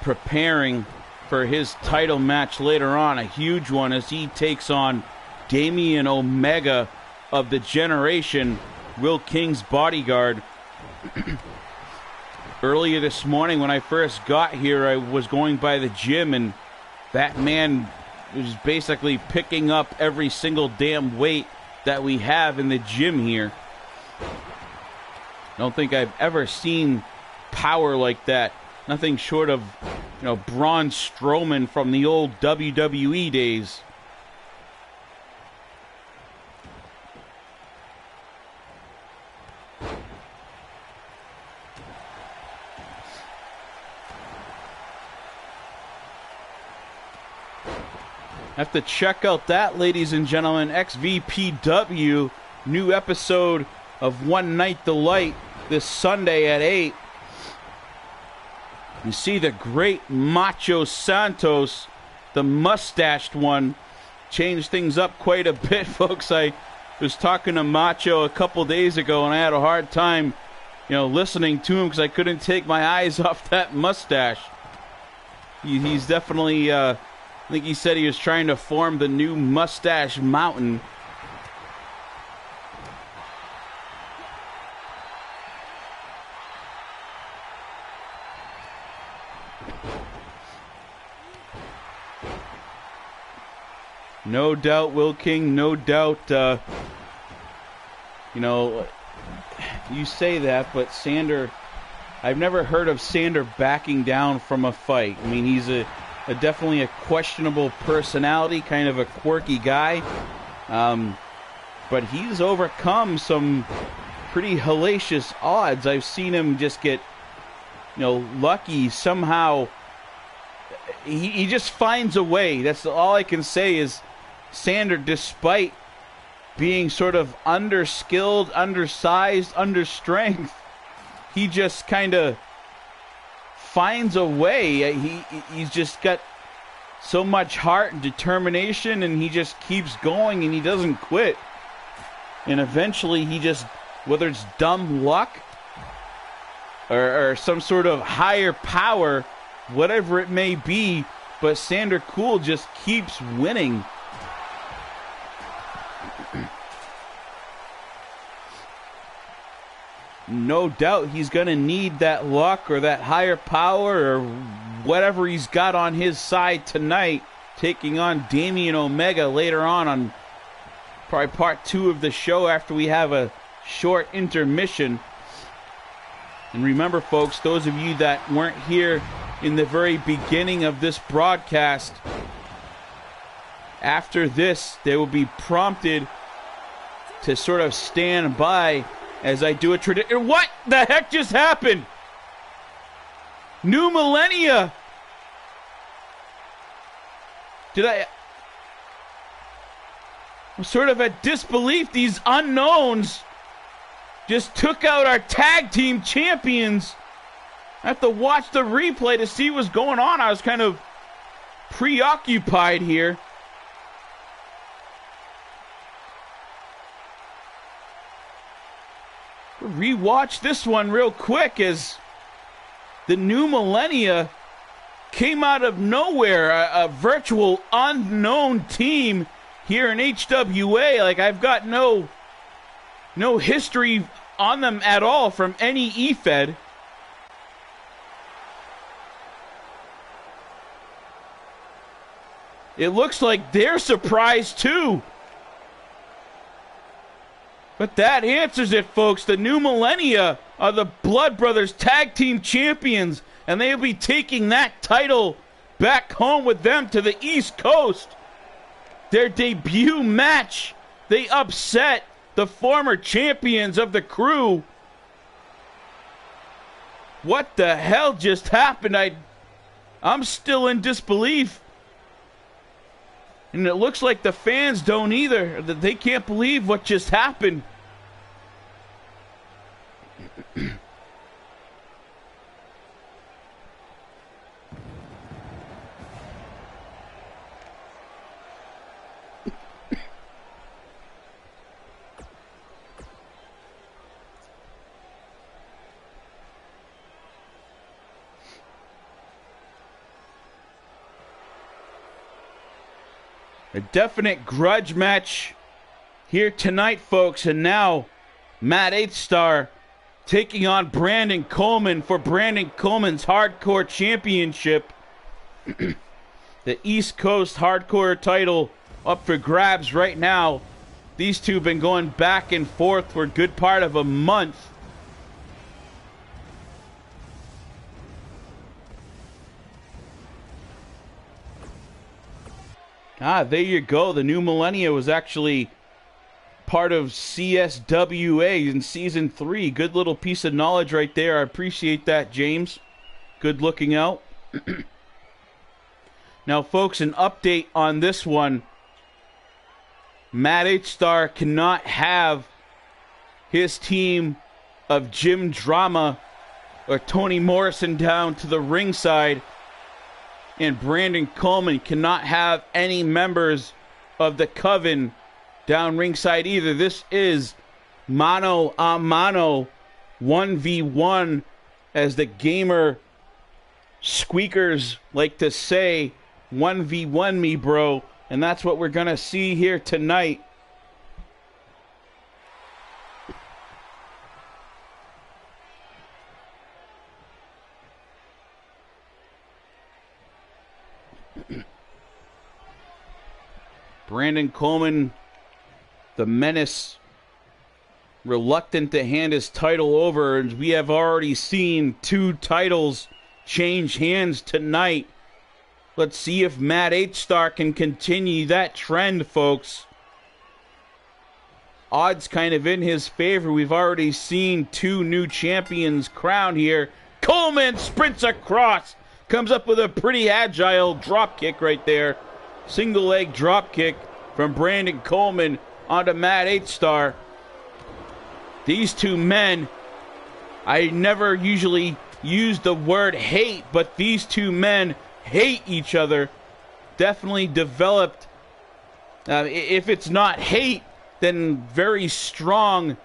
preparing for his title match later on, a huge one, as he takes on Damian Omega of the Generation, Will King's bodyguard. Earlier this morning when I first got here, I was going by the gym, and that man was basically picking up every single damn weight that we have in the gym here. I don't think I've ever seen power like that. Nothing short of, Braun Strowman from the old WWE days. Have to check out that, ladies and gentlemen. XVPW, new episode of One Night Delight this Sunday at 8. You see the great Macho Santos, the mustached one, changed things up quite a bit, folks. I was talking to Macho a couple days ago, and I had a hard time, listening to him because I couldn't take my eyes off that mustache. He's definitely... I think he said he was trying to form the new Mustache Mountain. No doubt, Will King, no doubt. You know, you say that, but Sander, I've never heard of Sander backing down from a fight. I mean, he's a definitely a questionable personality, kind of a quirky guy. But he's overcome some pretty hellacious odds. I've seen him just get, lucky somehow. He just finds a way. That's all I can say is Sander, despite being sort of underskilled, undersized, understrength, he just kind of finds a way. He's just got so much heart and determination, and he just keeps going, and he doesn't quit. And eventually he just, whether it's dumb luck or some sort of higher power, whatever it may be, but Sander Cool just keeps winning. No doubt he's going to need that luck or that higher power or whatever he's got on his side tonight, taking on Damian Omega later on probably part 2 of the show after we have a short intermission. And remember, folks, those of you that weren't here in the very beginning of this broadcast, after this, they will be prompted to sort of stand by as I do a tradition. What the heck just happened? New Millennia. I'm sort of at disbelief. These unknowns just took out our tag team champions. I have to watch the replay to see what's going on. I was kind of preoccupied here. Rewatch this one real quick as the New Millennia came out of nowhere, a virtual unknown team here in HWA. Like, I've got no history on them at all from any EFED. It looks like they're surprised too. But that answers it, folks. The New Millennia are the Blood Brothers Tag Team Champions, and they'll be taking that title back home with them to the East Coast. Their debut match, they upset the former champions of the crew. What the hell just happened? I'm still in disbelief. And it looks like the fans don't either. They can't believe what just happened. A definite grudge match here tonight, folks. And now, Matt 8 Star taking on Brandon Coleman for Brandon Coleman's Hardcore Championship. The East Coast Hardcore title up for grabs right now. These two have been going back and forth for a good part of a month. There you go. The New Millennia was actually part of CSWA in Season 3. Good little piece of knowledge right there. I appreciate that, James. Good looking out. Now, folks, an update on this one. Matt H-Star cannot have his team of Jim Drama or Tony Morrison down to the ringside. And Brandon Coleman cannot have any members of the Coven down ringside either. This is mano a mano 1v1, as the gamer squeakers like to say. 1v1 me, bro. And that's what we're going to see here tonight. Brandon Coleman, the menace, reluctant to hand his title over. And we have already seen 2 titles change hands tonight. Let's see if Matt H-Star can continue that trend, folks. Odds kind of in his favor. We've already seen 2 new champions crowned here. Coleman sprints across. Comes up with a pretty agile drop kick right there. Single leg drop kick from Brandon Coleman onto Matt H-Star. These 2 men, I never usually use the word hate, but these 2 men hate each other. Definitely developed, if it's not hate, then very strong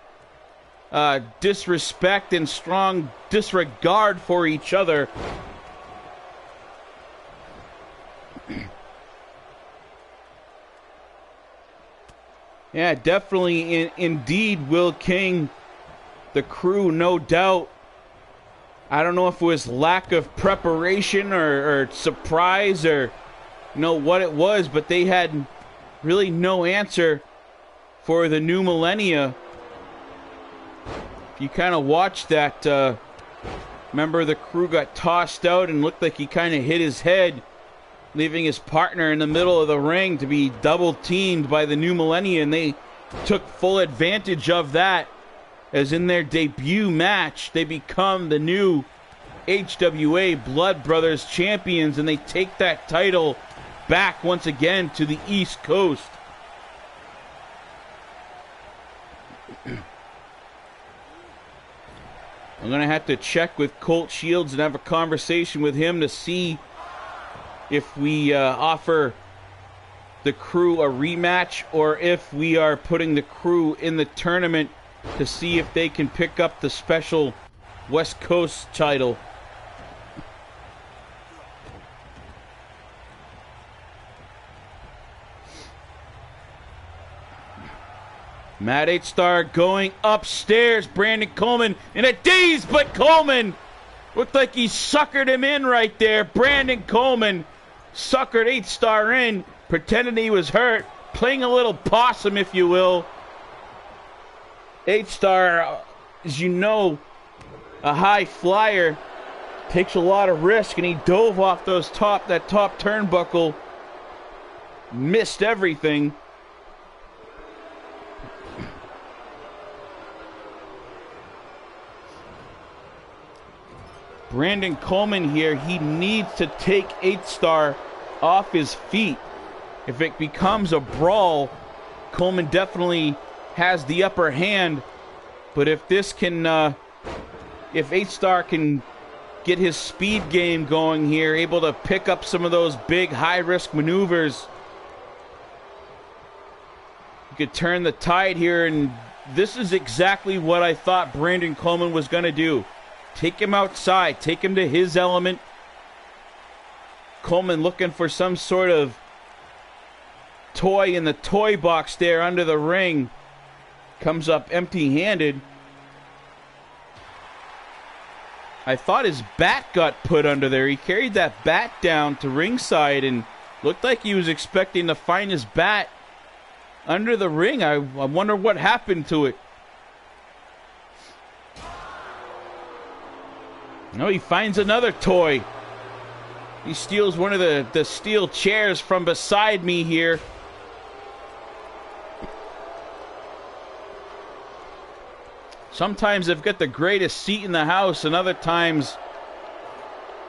disrespect and strong disregard for each other. Yeah, definitely, indeed, Will King, the crew, no doubt. I don't know if it was lack of preparation or surprise or what it was, but they had really no answer for the new millennia. If you kind of watched that, remember the crew got tossed out and looked like he kind of hit his head, leaving his partner in the middle of the ring to be double teamed by the new millennia, and they took full advantage of that, as in their debut match they become the new HWA Blood Brothers champions, and they take that title back once again to the East Coast. I'm going to have to check with Colt Shields and have a conversation with him to see if we offer the crew a rematch or if we are putting the crew in the tournament to see if they can pick up the special West Coast title. Matt H-Star going upstairs. Brandon Coleman in a daze, but Coleman looked like he suckered him in right there. Brandon Coleman suckered H-Star in, pretending he was hurt, playing a little possum, if you will. H-Star, as you know, a high flyer, takes a lot of risk, and he dove off that top turnbuckle, missed everything. Brandon Coleman here, he needs to take H-Star off his feet. If it becomes a brawl, Coleman definitely has the upper hand. But if this can, if H-Star can get his speed game going here, able to pick up some of those big high-risk maneuvers, you could turn the tide here, and this is exactly what I thought Brandon Coleman was going to do. Take him outside, take him to his element. Coleman looking for some sort of toy in the toy box there under the ring. Comes up empty-handed. I thought his bat got put under there. He carried that bat down to ringside and looked like he was expecting to find his bat under the ring. I wonder what happened to it. No, he finds another toy. He steals one of the steel chairs from beside me here. Sometimes they've got the greatest seat in the house, and other times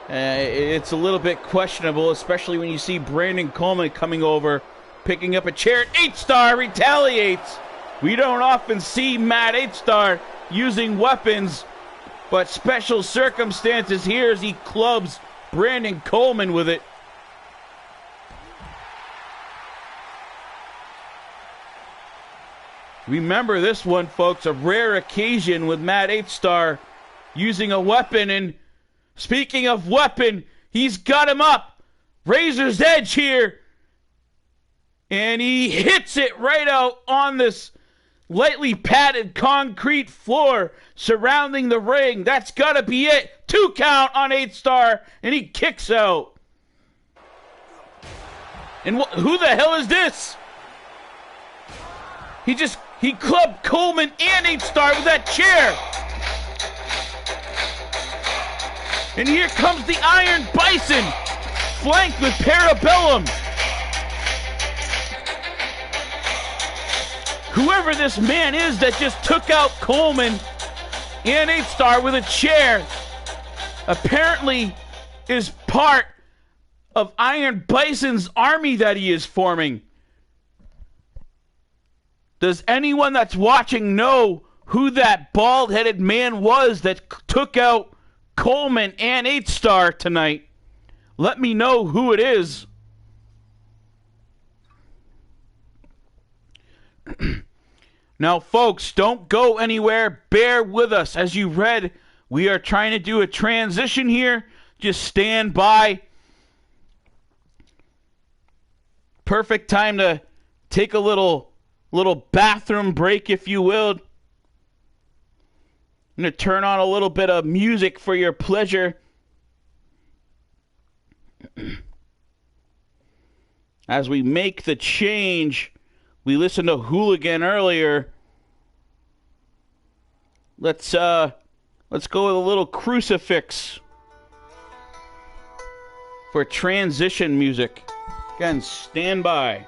it's a little bit questionable, especially when you see Brandon Coleman coming over, picking up a chair. H-Star retaliates. We don't often see Matt H-Star using weapons, but special circumstances here as he clubs Brandon Coleman with it. Remember this one, folks, a rare occasion with Matt H-Star using a weapon. And speaking of weapon, he's got him up. Razor's edge here. And he hits it right out on this lightly padded concrete floor surrounding the ring. That's got to be it. 2 count on H-Star, and he kicks out. And who the hell is this? He clubbed Coleman and H-Star with that chair. And here comes the Iron Bison, flanked with Parabellum. Whoever this man is that just took out Coleman and H-Star with a chair apparently is part of Iron Bison's army that he is forming. Does anyone that's watching know who that bald-headed man was that took out Coleman and H-Star tonight? Let me know who it is. Now, folks, don't go anywhere. Bear with us. As you read, we are trying to do a transition here. Just stand by. Perfect time to take a little bathroom break, if you will. I'm going to turn on a little bit of music for your pleasure. As we make the change, we listened to Hooligan earlier. Let's go with a little Crucifix for transition music. Again, stand by.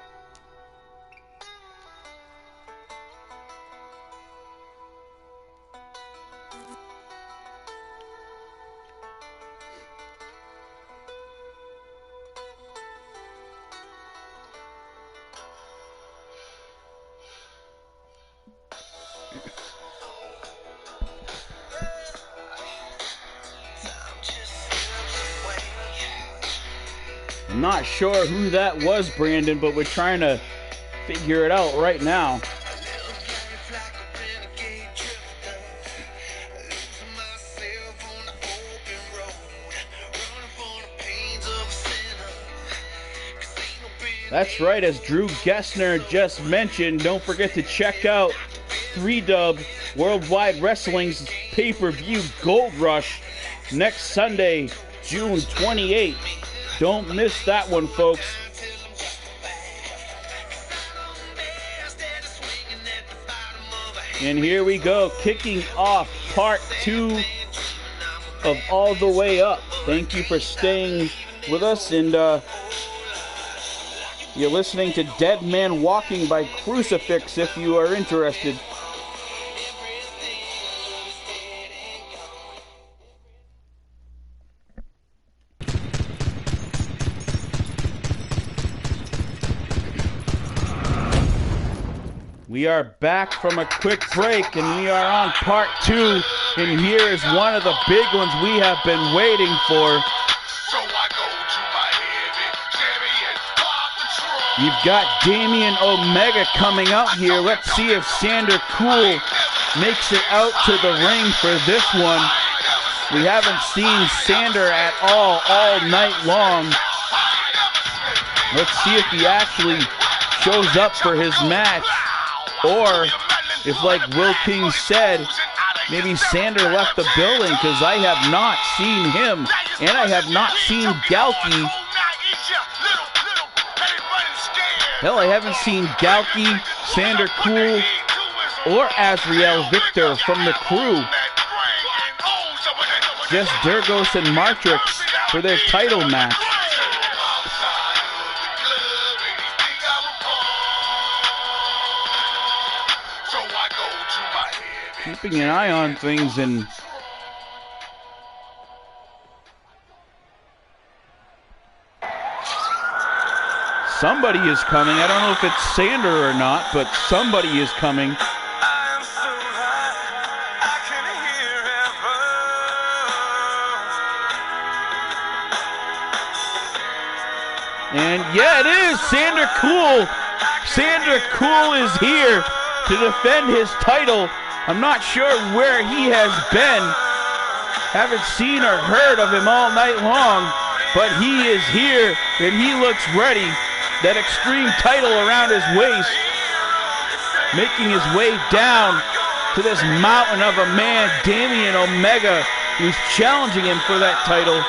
I'm not sure who that was, Brandon, but we're trying to figure it out right now. That's right, as Drew Gessner just mentioned, don't forget to check out 3Dub Worldwide Wrestling's pay-per-view Gold Rush next Sunday, June 28th. Don't miss that one, folks. And here we go, kicking off part 2 of All the Way Up. Thank you for staying with us, and you're listening to Dead Man Walking by Crucifix if you are interested. We are back from a quick break, and we are on part 2, and here is one of the big ones we have been waiting for. You've got Damian Omega coming out here. Let's see if Sander Cool makes it out to the ring for this one. We haven't seen Sander at all night long. Let's see if he actually shows up for his match. Or if, like Will King said, maybe Sander left the building, because I have not seen him, and I have not seen Galki. Hell, I haven't seen Galki, Sander Cool, or Azriel Victor from the crew. Just Durgos and Martrix for their title match. Keeping an eye on things, and somebody is coming. I don't know if it's Sander or not, but somebody is coming. And yeah, it is Sander Cool. Sander Cool is here to defend his title. I'm not sure where he has been. Haven't seen or heard of him all night long, but he is here and he looks ready. That extreme title around his waist, making his way down to this mountain of a man, Damian Omega, who's challenging him for that title.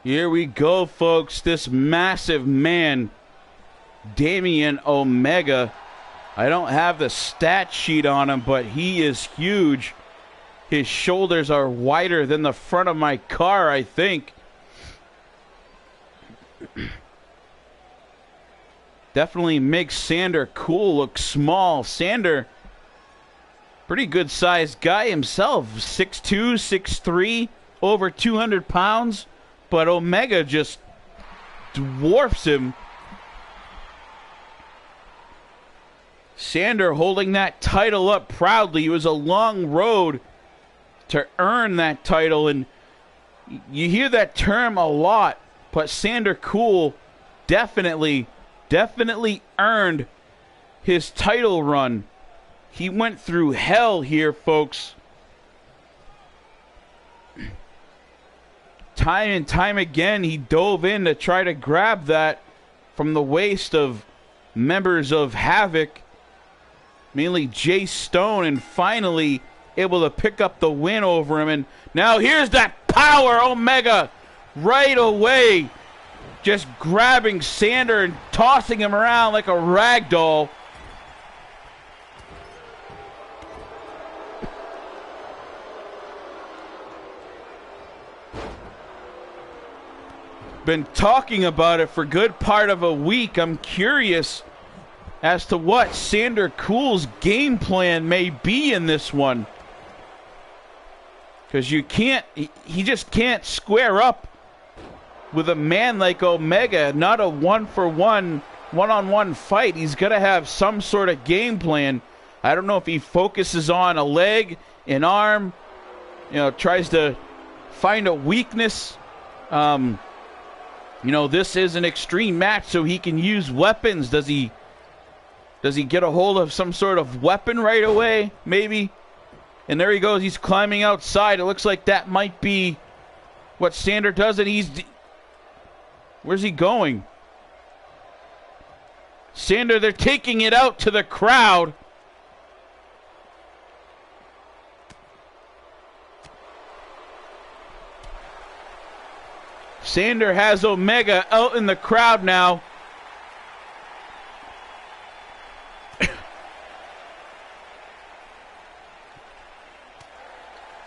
Here we go, folks. This massive man, Damian Omega. I don't have the stat sheet on him, but he is huge. His shoulders are wider than the front of my car, I think. Definitely makes Sander Cool look small. Sander, pretty good sized guy himself. 6'2", 6'3", over 200 pounds. But Omega just dwarfs him. Sander holding that title up proudly. It was a long road to earn that title, and you hear that term a lot, but Sander Cool definitely earned his title run. He went through hell here, folks. Time and time again, he dove in to try to grab that from the waist of members of Havoc, mainly Jay Stone, and finally able to pick up the win over him. And now here's that power, Omega, right away, just grabbing Sander and tossing him around like a rag doll. Been talking about it for a good part of a week. I'm curious as to what Sander Cool's game plan may be in this one. Because he just can't square up with a man like Omega. Not a one-on-one fight. He's got to have some sort of game plan. I don't know if he focuses on a leg, an arm, tries to find a weakness. This is an extreme match, so he can use weapons. Does he get a hold of some sort of weapon right away? Maybe. And there he goes. He's climbing outside. It looks like that might be what Sander does. And where's he going? Sander, they're taking it out to the crowd. Sander has Omega out in the crowd now.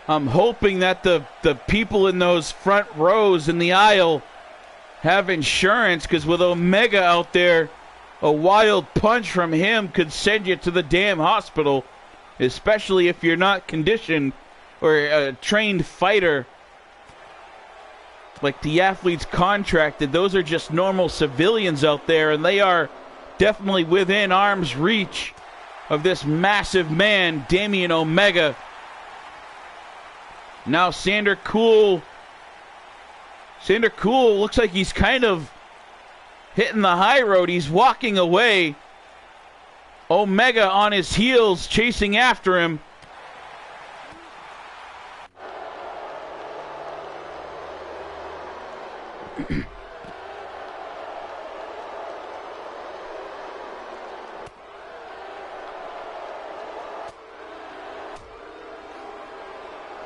I'm hoping that the people in those front rows in the aisle have insurance, because with Omega out there, a wild punch from him could send you to the damn hospital, especially if you're not conditioned or a trained fighter like the athletes contracted. Those are just normal civilians out there, and they are definitely within arm's reach of this massive man, Damian Omega. Now Sander Cool looks like he's kind of hitting the high road. He's walking away. Omega on his heels, chasing after him.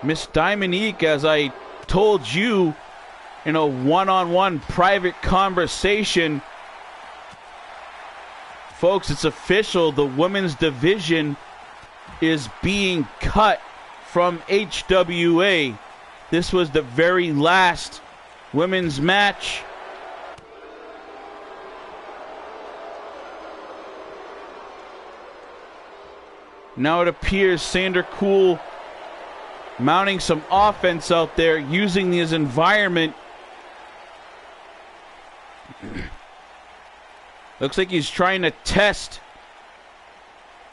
Miss Dominique, as I told you in a one-on-one private conversation, folks, it's official. The women's division is being cut from HWA. This was the very last women's match. Now it appears Sander Cool mounting some offense out there, using his environment. Looks like he's trying to test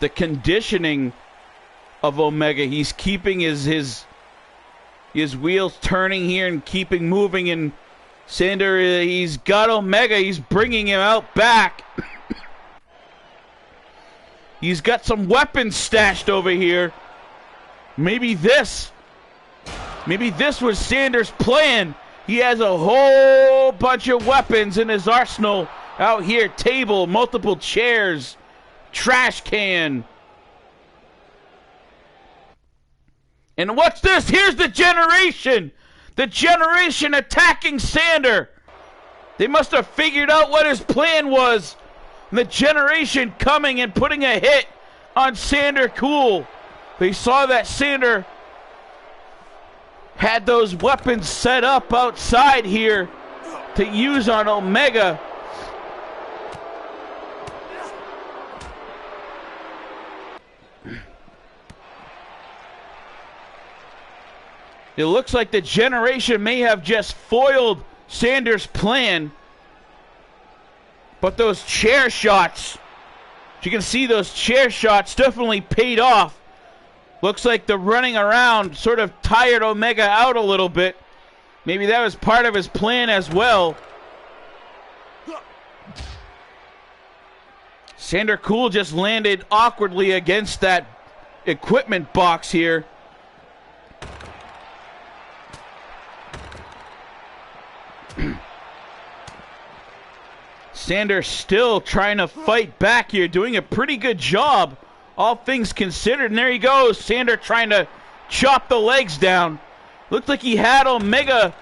the conditioning of Omega. He's keeping his wheels turning here and keeping moving. And Sander, he's got Omega. He's bringing him out back. He's got some weapons stashed over here. Maybe this was Sander's plan. He has a whole bunch of weapons in his arsenal out here. Table, multiple chairs, trash can. And what's this? Here's the generation. The Generation attacking Sander. They must have figured out what his plan was. And the Generation coming and putting a hit on Sander Cool. They saw that Sander had those weapons set up outside here to use on Omega. It looks like the Generation may have just foiled Sander's plan. But those chair shots, as you can see, those chair shots definitely paid off. Looks like the running around sort of tired Omega out a little bit. Maybe that was part of his plan as well. Sander Cool just landed awkwardly against that equipment box here. Sander still trying to fight back here, doing a pretty good job, all things considered. And there he goes, Sander trying to chop the legs down. Looked like he had Omega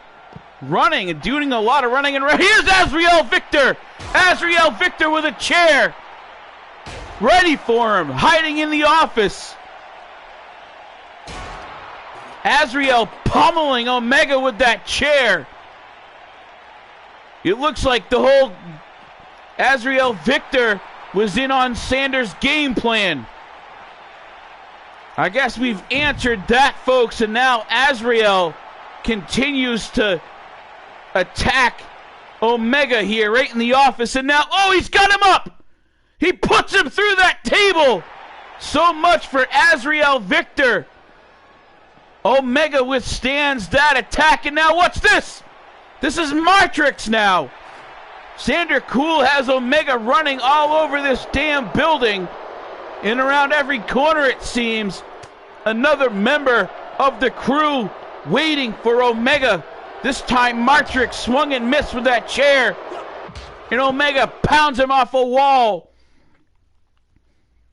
running and doing a lot of running. And here's Azrael Victor! Azrael Victor with a chair! Ready for him, hiding in the office. Azrael pummeling Omega with that chair. It looks like the whole Azrael Victor was in on Sander's game plan. I guess we've answered that, folks, and now Azrael continues to attack Omega here right in the office, and now, oh, he's got him up! He puts him through that table! So much for Azrael Victor. Omega withstands that attack, and now what's this? This is Matrix now. Sander Cool has Omega running all over this damn building. And around every corner, it seems. Another member of the crew waiting for Omega. This time, Matrix swung and missed with that chair. And Omega pounds him off a wall.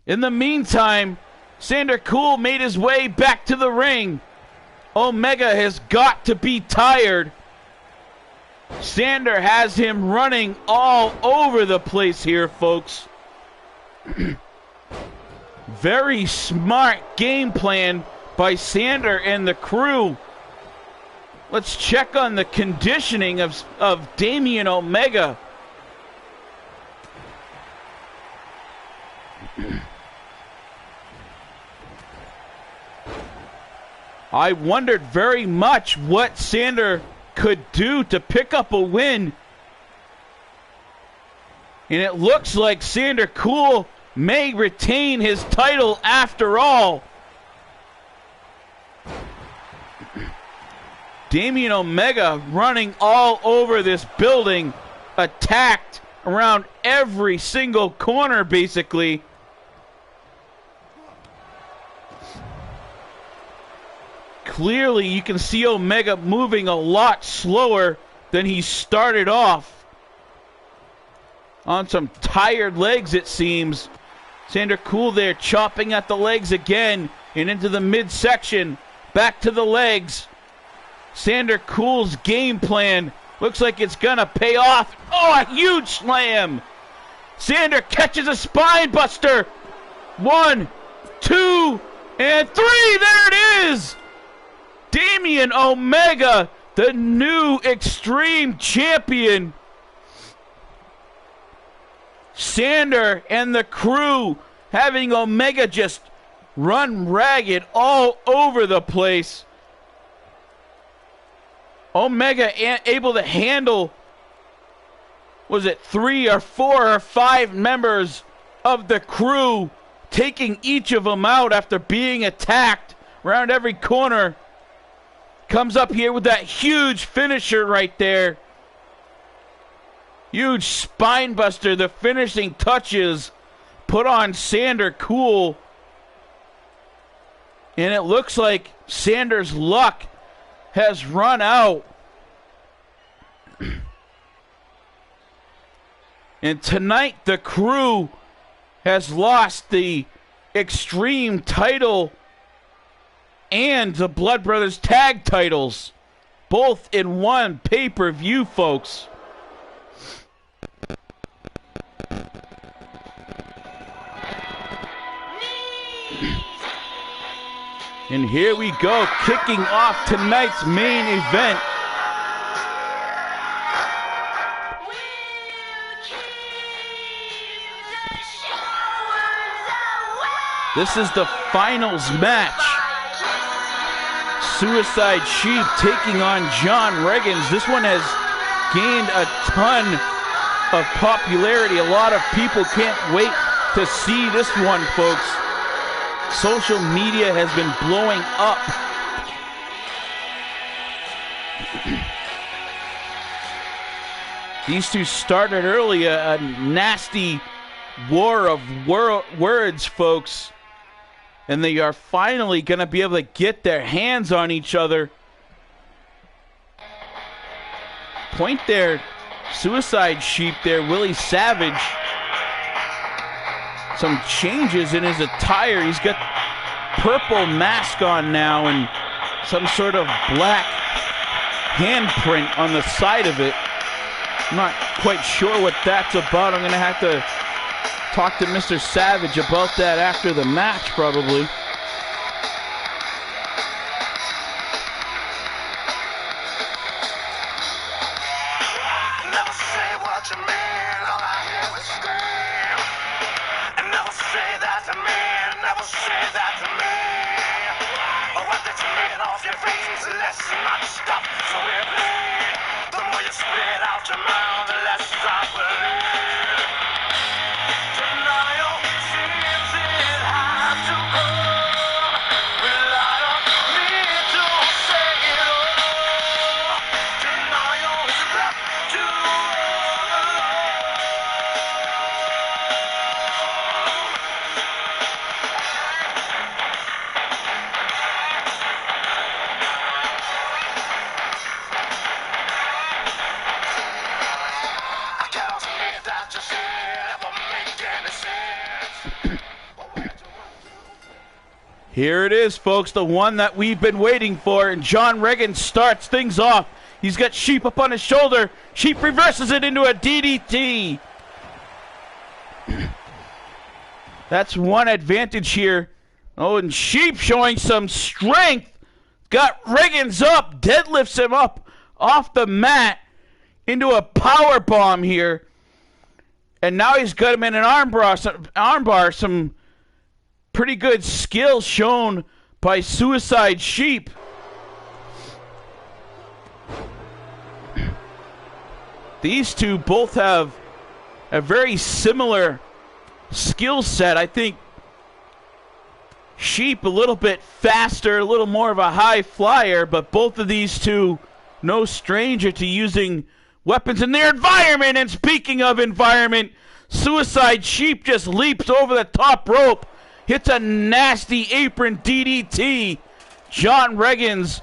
In the meantime, Sander Cool made his way back to the ring. Omega has got to be tired. Sander has him running all over the place here, folks. Very smart game plan by Sander and the crew. Let's check on the conditioning of Damian Omega. I wondered very much what Sander could do to pick up a win. And it looks like Sander Cool may retain his title after all. Damian Omega running all over this building, attacked around every single corner basically. Clearly, you can see Omega moving a lot slower than he started off. On some tired legs, it seems. Sander Cool there chopping at the legs again and into the midsection. Back to the legs. Sander Cool's game plan looks like it's going to pay off. Oh, a huge slam. Sander catches a spine buster. 1, 2, and 3. There it is. Damian Omega, the new Extreme Champion. Sander and the crew having Omega just run ragged all over the place. Omega able to handle, was it 3 or 4 or 5 members of the crew, taking each of them out after being attacked around every corner. Comes up here with that huge finisher right there. Huge spine buster. The finishing touches put on Sander Cool. And it looks like Sander's luck has run out. And tonight the crew has lost the Extreme title and the Blood Brothers tag titles. both in one pay-per-view, folks. And here we go, kicking off tonight's main event. This is the finals match. Suicide Sheep taking on John Riggins. This one has gained a ton of popularity. A lot of people can't wait to see this one, folks. Social media has been blowing up. These two started early, a nasty war of words, folks. And they are finally going to be able to get their hands on each other. Point there, Suicide Sheep there, Willie Savage. Some changes in his attire. He's got purple mask on now and some sort of black handprint on the side of it. I'm not quite sure what that's about. I'm going to have to talk to Mr. Savage about that after the match, probably. Never say what you mean, all I hear is scream. And never say that to me, never say that to me. Or what did you mean off your face? Let's not stop, so we bleed. The more you spit out your mouth, the less I believe. Denial seems it has to go. Rely on me to say it all. Denial is left to all alone. I can't believe that you see ever make any sense. Here it is, folks, the one that we've been waiting for, and John Riggins starts things off. He's got Sheep up on his shoulder. Sheep reverses it into a DDT. That's one advantage here. Oh, and Sheep showing some strength. Got Riggins up, deadlifts him up off the mat into a power bomb here. And now he's got him in an armbar, some pretty good skill shown by Suicide Sheep. These two both have a very similar skill set. I think Sheep a little bit faster, a little more of a high flyer, but both of these two no stranger to using weapons in their environment. And speaking of environment, Suicide Sheep just leaps over the top rope, hits a nasty apron DDT. John Riggins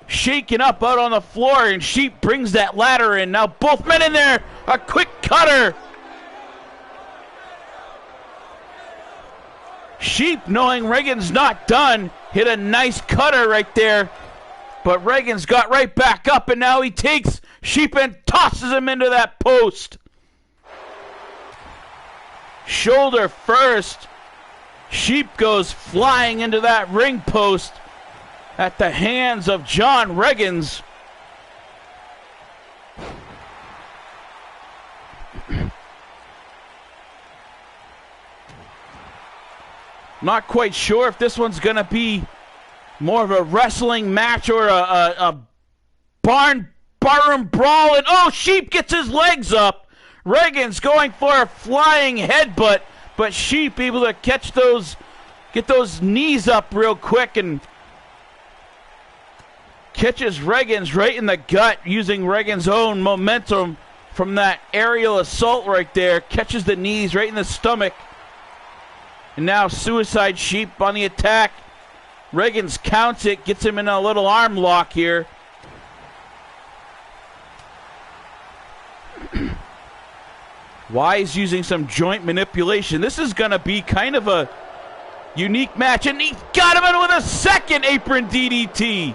shaking up out on the floor, and Sheep brings that ladder in. Now both men in there, a quick cutter. Sheep, knowing Riggins not done, hit a nice cutter right there. But Riggins got right back up, and now he takes Sheep and tosses him into that post. Shoulder first. Sheep goes flying into that ring post at the hands of John Riggins. Not quite sure if this one's going to be more of a wrestling match or a barroom brawl. And oh, Sheep gets his legs up. Riggins going for a flying headbutt, but Sheep able to catch those, get those knees up real quick, and catches Riggins right in the gut using Riggins' own momentum from that aerial assault right there. Catches the knees right in the stomach. And now Suicide Sheep on the attack. Riggins counts it, gets him in a little arm lock here. Wise using some joint manipulation. This is going to be kind of a unique match. And he got him in with a second apron DDT.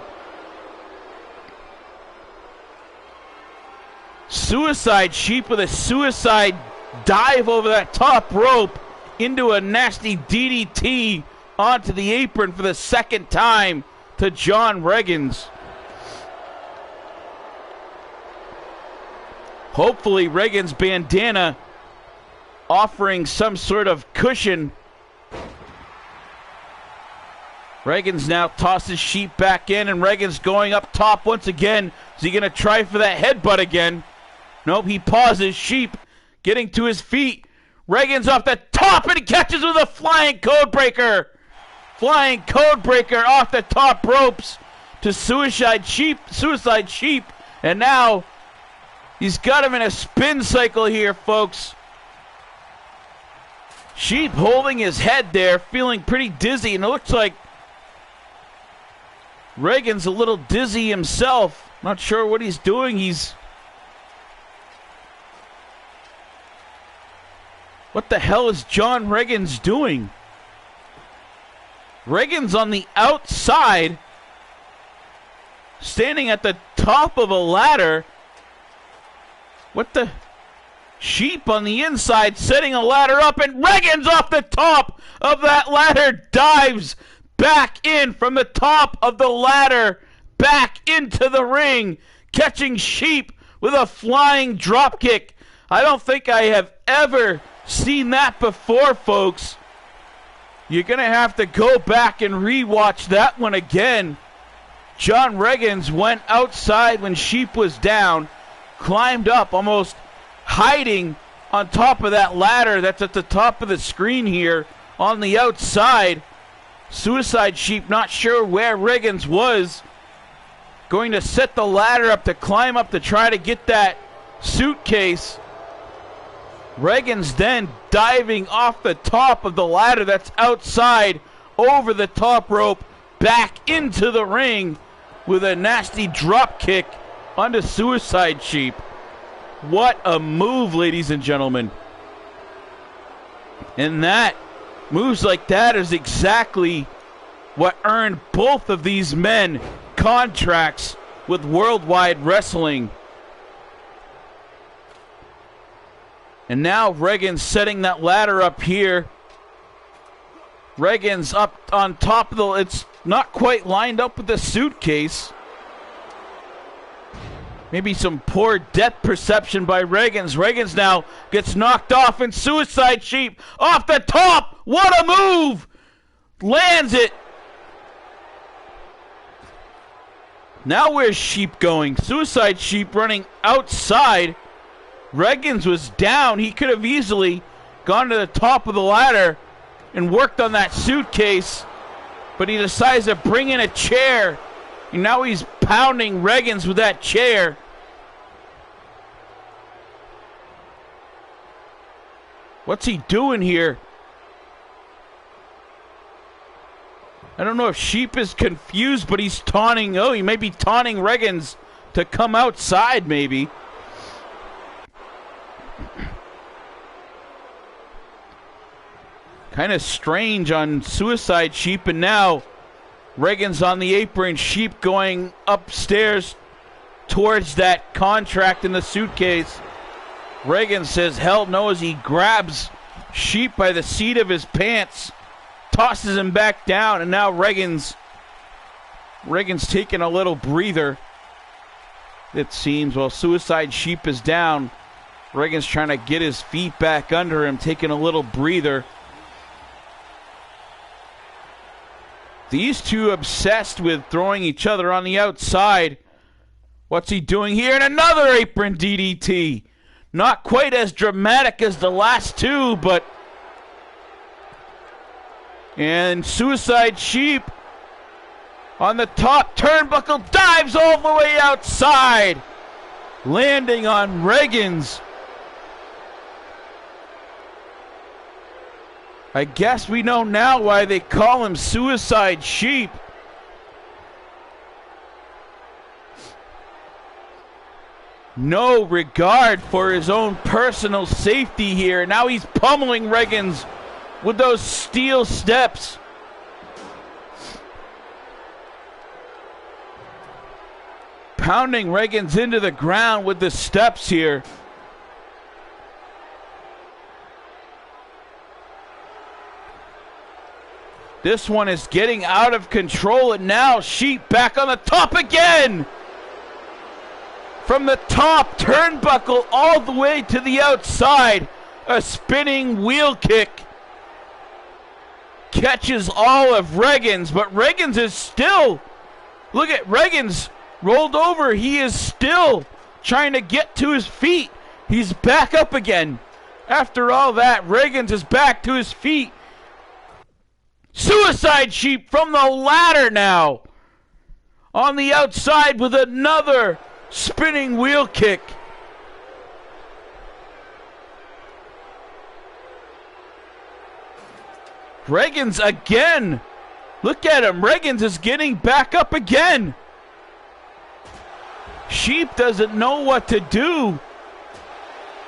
Suicide Sheep with a suicide dive over that top rope into a nasty DDT onto the apron for the second time to John Riggins. Hopefully Riggins' bandana offering some sort of cushion. Riggins now tosses Sheep back in, and Riggins going up top once again. Is he going to try for that headbutt again? Nope, he pauses. Sheep getting to his feet. Riggins off the top, and he catches with a flying codebreaker. Flying codebreaker off the top ropes to Suicide Sheep. And now he's got him in a spin cycle here, folks. Sheep holding his head there, feeling pretty dizzy, and it looks like Riggins a little dizzy himself. Not sure what he's doing. What the hell is John Riggins doing? Riggins on the outside, standing at the top of a ladder. What the? Sheep on the inside, setting a ladder up, and Riggins off the top of that ladder dives back in from the top of the ladder, back into the ring, catching Sheep with a flying drop kick. I don't think I have ever seen that before, folks. You're going to have to go back and rewatch that one again. John Riggins went outside when Sheep was down, climbed up, almost hiding on top of that ladder that's at the top of the screen here on the outside. Suicide Sheep not sure where Riggins was. Going to set the ladder up to climb up to try to get that suitcase. Riggins then diving off the top of the ladder that's outside, over the top rope, back into the ring with a nasty drop kick onto Suicide Sheep. What a move, ladies and gentlemen. And that, moves like that is exactly what earned both of these men contracts with Worldwide Wrestling. And now Riggins setting that ladder up here. Riggins up on top of it's not quite lined up with the suitcase. Maybe some poor depth perception by Riggins. Riggins now gets knocked off, and Suicide Sheep off the top. What a move! Lands it. Now where's Sheep going? Suicide Sheep running outside. Riggins was down. He could have easily gone to the top of the ladder and worked on that suitcase, but he decides to bring in a chair, and now he's pounding Riggins with that chair. What's he doing here? I don't know if Sheep is confused, but he's taunting. Oh, he may be taunting Riggins to come outside, maybe. Kind of strange on Suicide Sheep, and now Riggins on the apron. Sheep going upstairs towards that contract in the suitcase. Riggins says hell no as he grabs Sheep by the seat of his pants, tosses him back down, and now Riggins taking a little breather, it seems, while Suicide Sheep is down. Riggins trying to get his feet back under him, taking a little breather. These two obsessed with throwing each other on the outside. What's he doing here? And another apron DDT. Not quite as dramatic as the last two, but... And Suicide Sheep on the top turnbuckle dives all the way outside, landing on Riggins. I guess we know now why they call him Suicide Sheep. No regard for his own personal safety here. Now he's pummeling Riggins with those steel steps. pounding Reagans into the ground with the steps here. This one is getting out of control, and now Sheep back on the top again. From the top turnbuckle all the way to the outside. A spinning wheel kick. Catches all of Reagans, but Reagans is still, look at Reagans rolled over. He is still trying to get to his feet. He's back up again. After all that, Reagans is back to his feet. Suicide Sheep from the ladder now. On the outside with another spinning wheel kick. Reagans again. Look at him. Reagans is getting back up again. Sheep doesn't know what to do.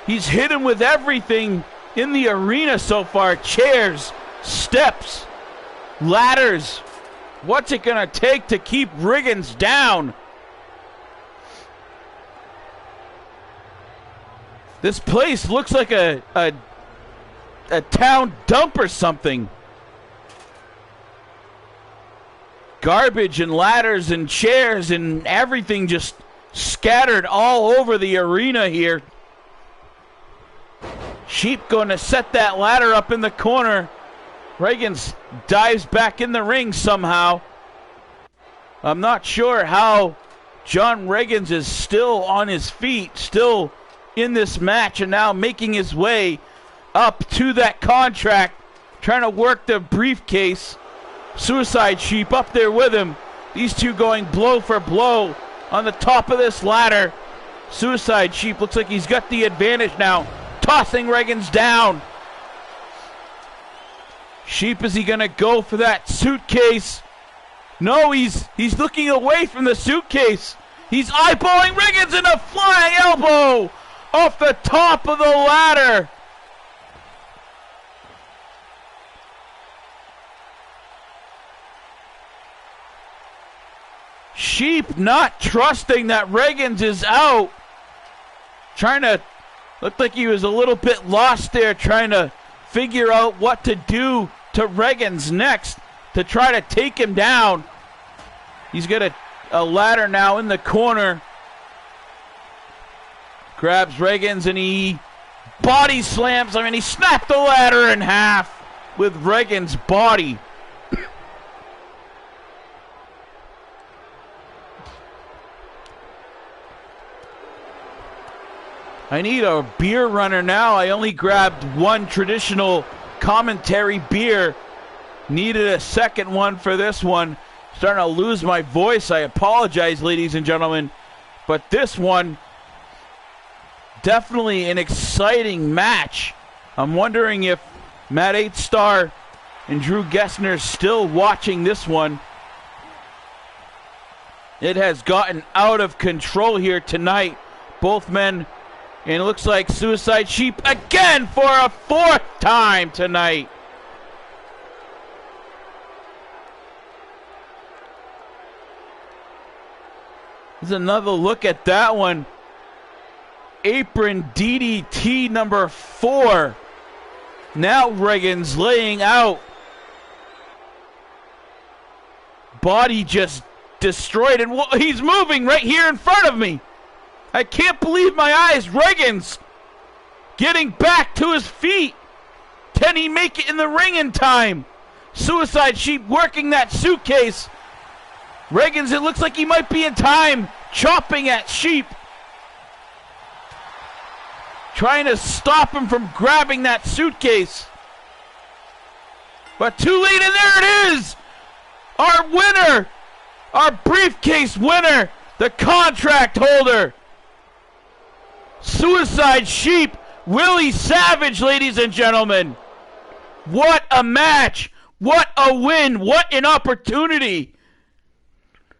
He's hit him with everything in the arena so far. Chairs, steps, ladders. What's it going to take to keep Reagans down? This place looks like a town dump or something. Garbage and ladders and chairs and everything just scattered all over the arena here. Sheep going to set that ladder up in the corner. Reagans dives back in the ring somehow. I'm not sure how John Reagans is still on his feet, still in this match, and now making his way up to that contract, trying to work the briefcase. Suicide Sheep up there with him. These two going blow for blow on the top of this ladder. Suicide Sheep looks like he's got the advantage now, tossing Reagans down. Sheep, is he going to go for that suitcase? No, he's looking away from the suitcase. He's eyeballing Reagans in a flying elbow off the top of the ladder. Sheep not trusting that Reagans is out. Trying to, looked like he was a little bit lost there, trying to figure out what to do to Reagans next to try to take him down. He's got a ladder now in the corner. Grabs Reagans and he body slams him, and he snapped the ladder in half with Reagans' body. I need a beer runner now. I only grabbed one traditional commentary beer. Needed a second one for this one. Starting to lose my voice. I apologize, ladies and gentlemen. But this one, definitely an exciting match. I'm wondering if Matt 8-Star and Drew Gessner are still watching this one. It has gotten out of control here tonight. Both men. And it looks like Suicide Sheep again for a fourth time tonight. There's another look at that one. Apron DDT number 4. Now Reagans laying out. Body just destroyed, and he's moving right here in front of me. I can't believe my eyes. Reagans getting back to his feet. Can he make it in the ring in time? Suicide Sheep working that suitcase. Reagans, it looks like he might be in time, chopping at Sheep. Trying to stop him from grabbing that suitcase. But too late, and there it is! Our winner! Our briefcase winner! The contract holder! Suicide Sheep, Willie Savage, ladies and gentlemen. What a match. What a win. What an opportunity.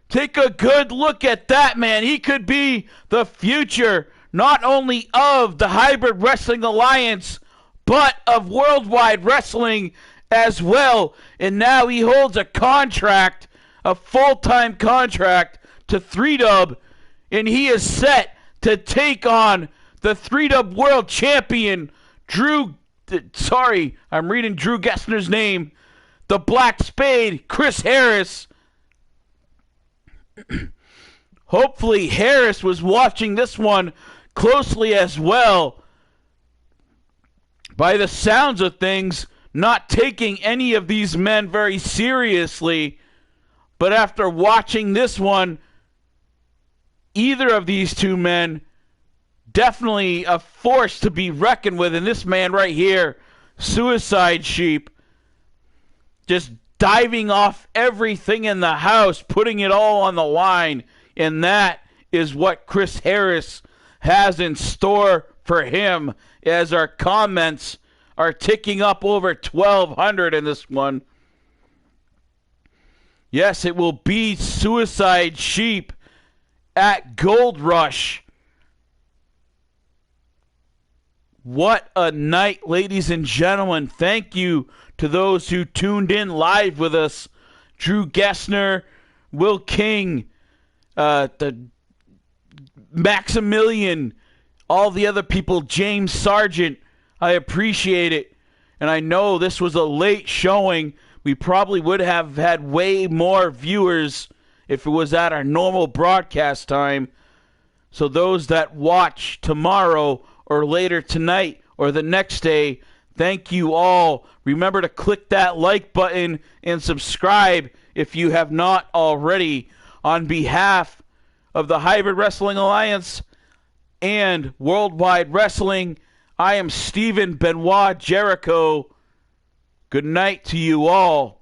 Take a good look at that, man. He could be the future, not only of the Hybrid Wrestling Alliance, but of Worldwide Wrestling as well. And now he holds a contract, a full-time contract to 3-Dub and he is set to take on the 3-dub world champion, I'm reading Drew Gessner's name, the Black Spade, Chris Harris. Hopefully Harris was watching this one closely as well. By the sounds of things, not taking any of these men very seriously. But after watching this one, either of these two men, definitely a force to be reckoned with. And this man right here, Suicide Sheep, just diving off everything in the house, putting it all on the line. And that is what Chris Harris has in store for him, as our comments are ticking up over 1,200 in this one. Yes, it will be Suicide Sheep at Gold Rush. What a night, ladies and gentlemen. Thank you to those who tuned in live with us. Drew Gessner, Will King, the Maximilian, all the other people, James Sargent. I appreciate it. And I know this was a late showing. We probably would have had way more viewers if it was at our normal broadcast time. So those that watch tomorrow or later tonight or the next day, thank you all. Remember to click that like button and subscribe if you have not already. On behalf of the Hybrid Wrestling Alliance and Worldwide Wrestling, I am Stephen Benoit Jericho. Good night to you all.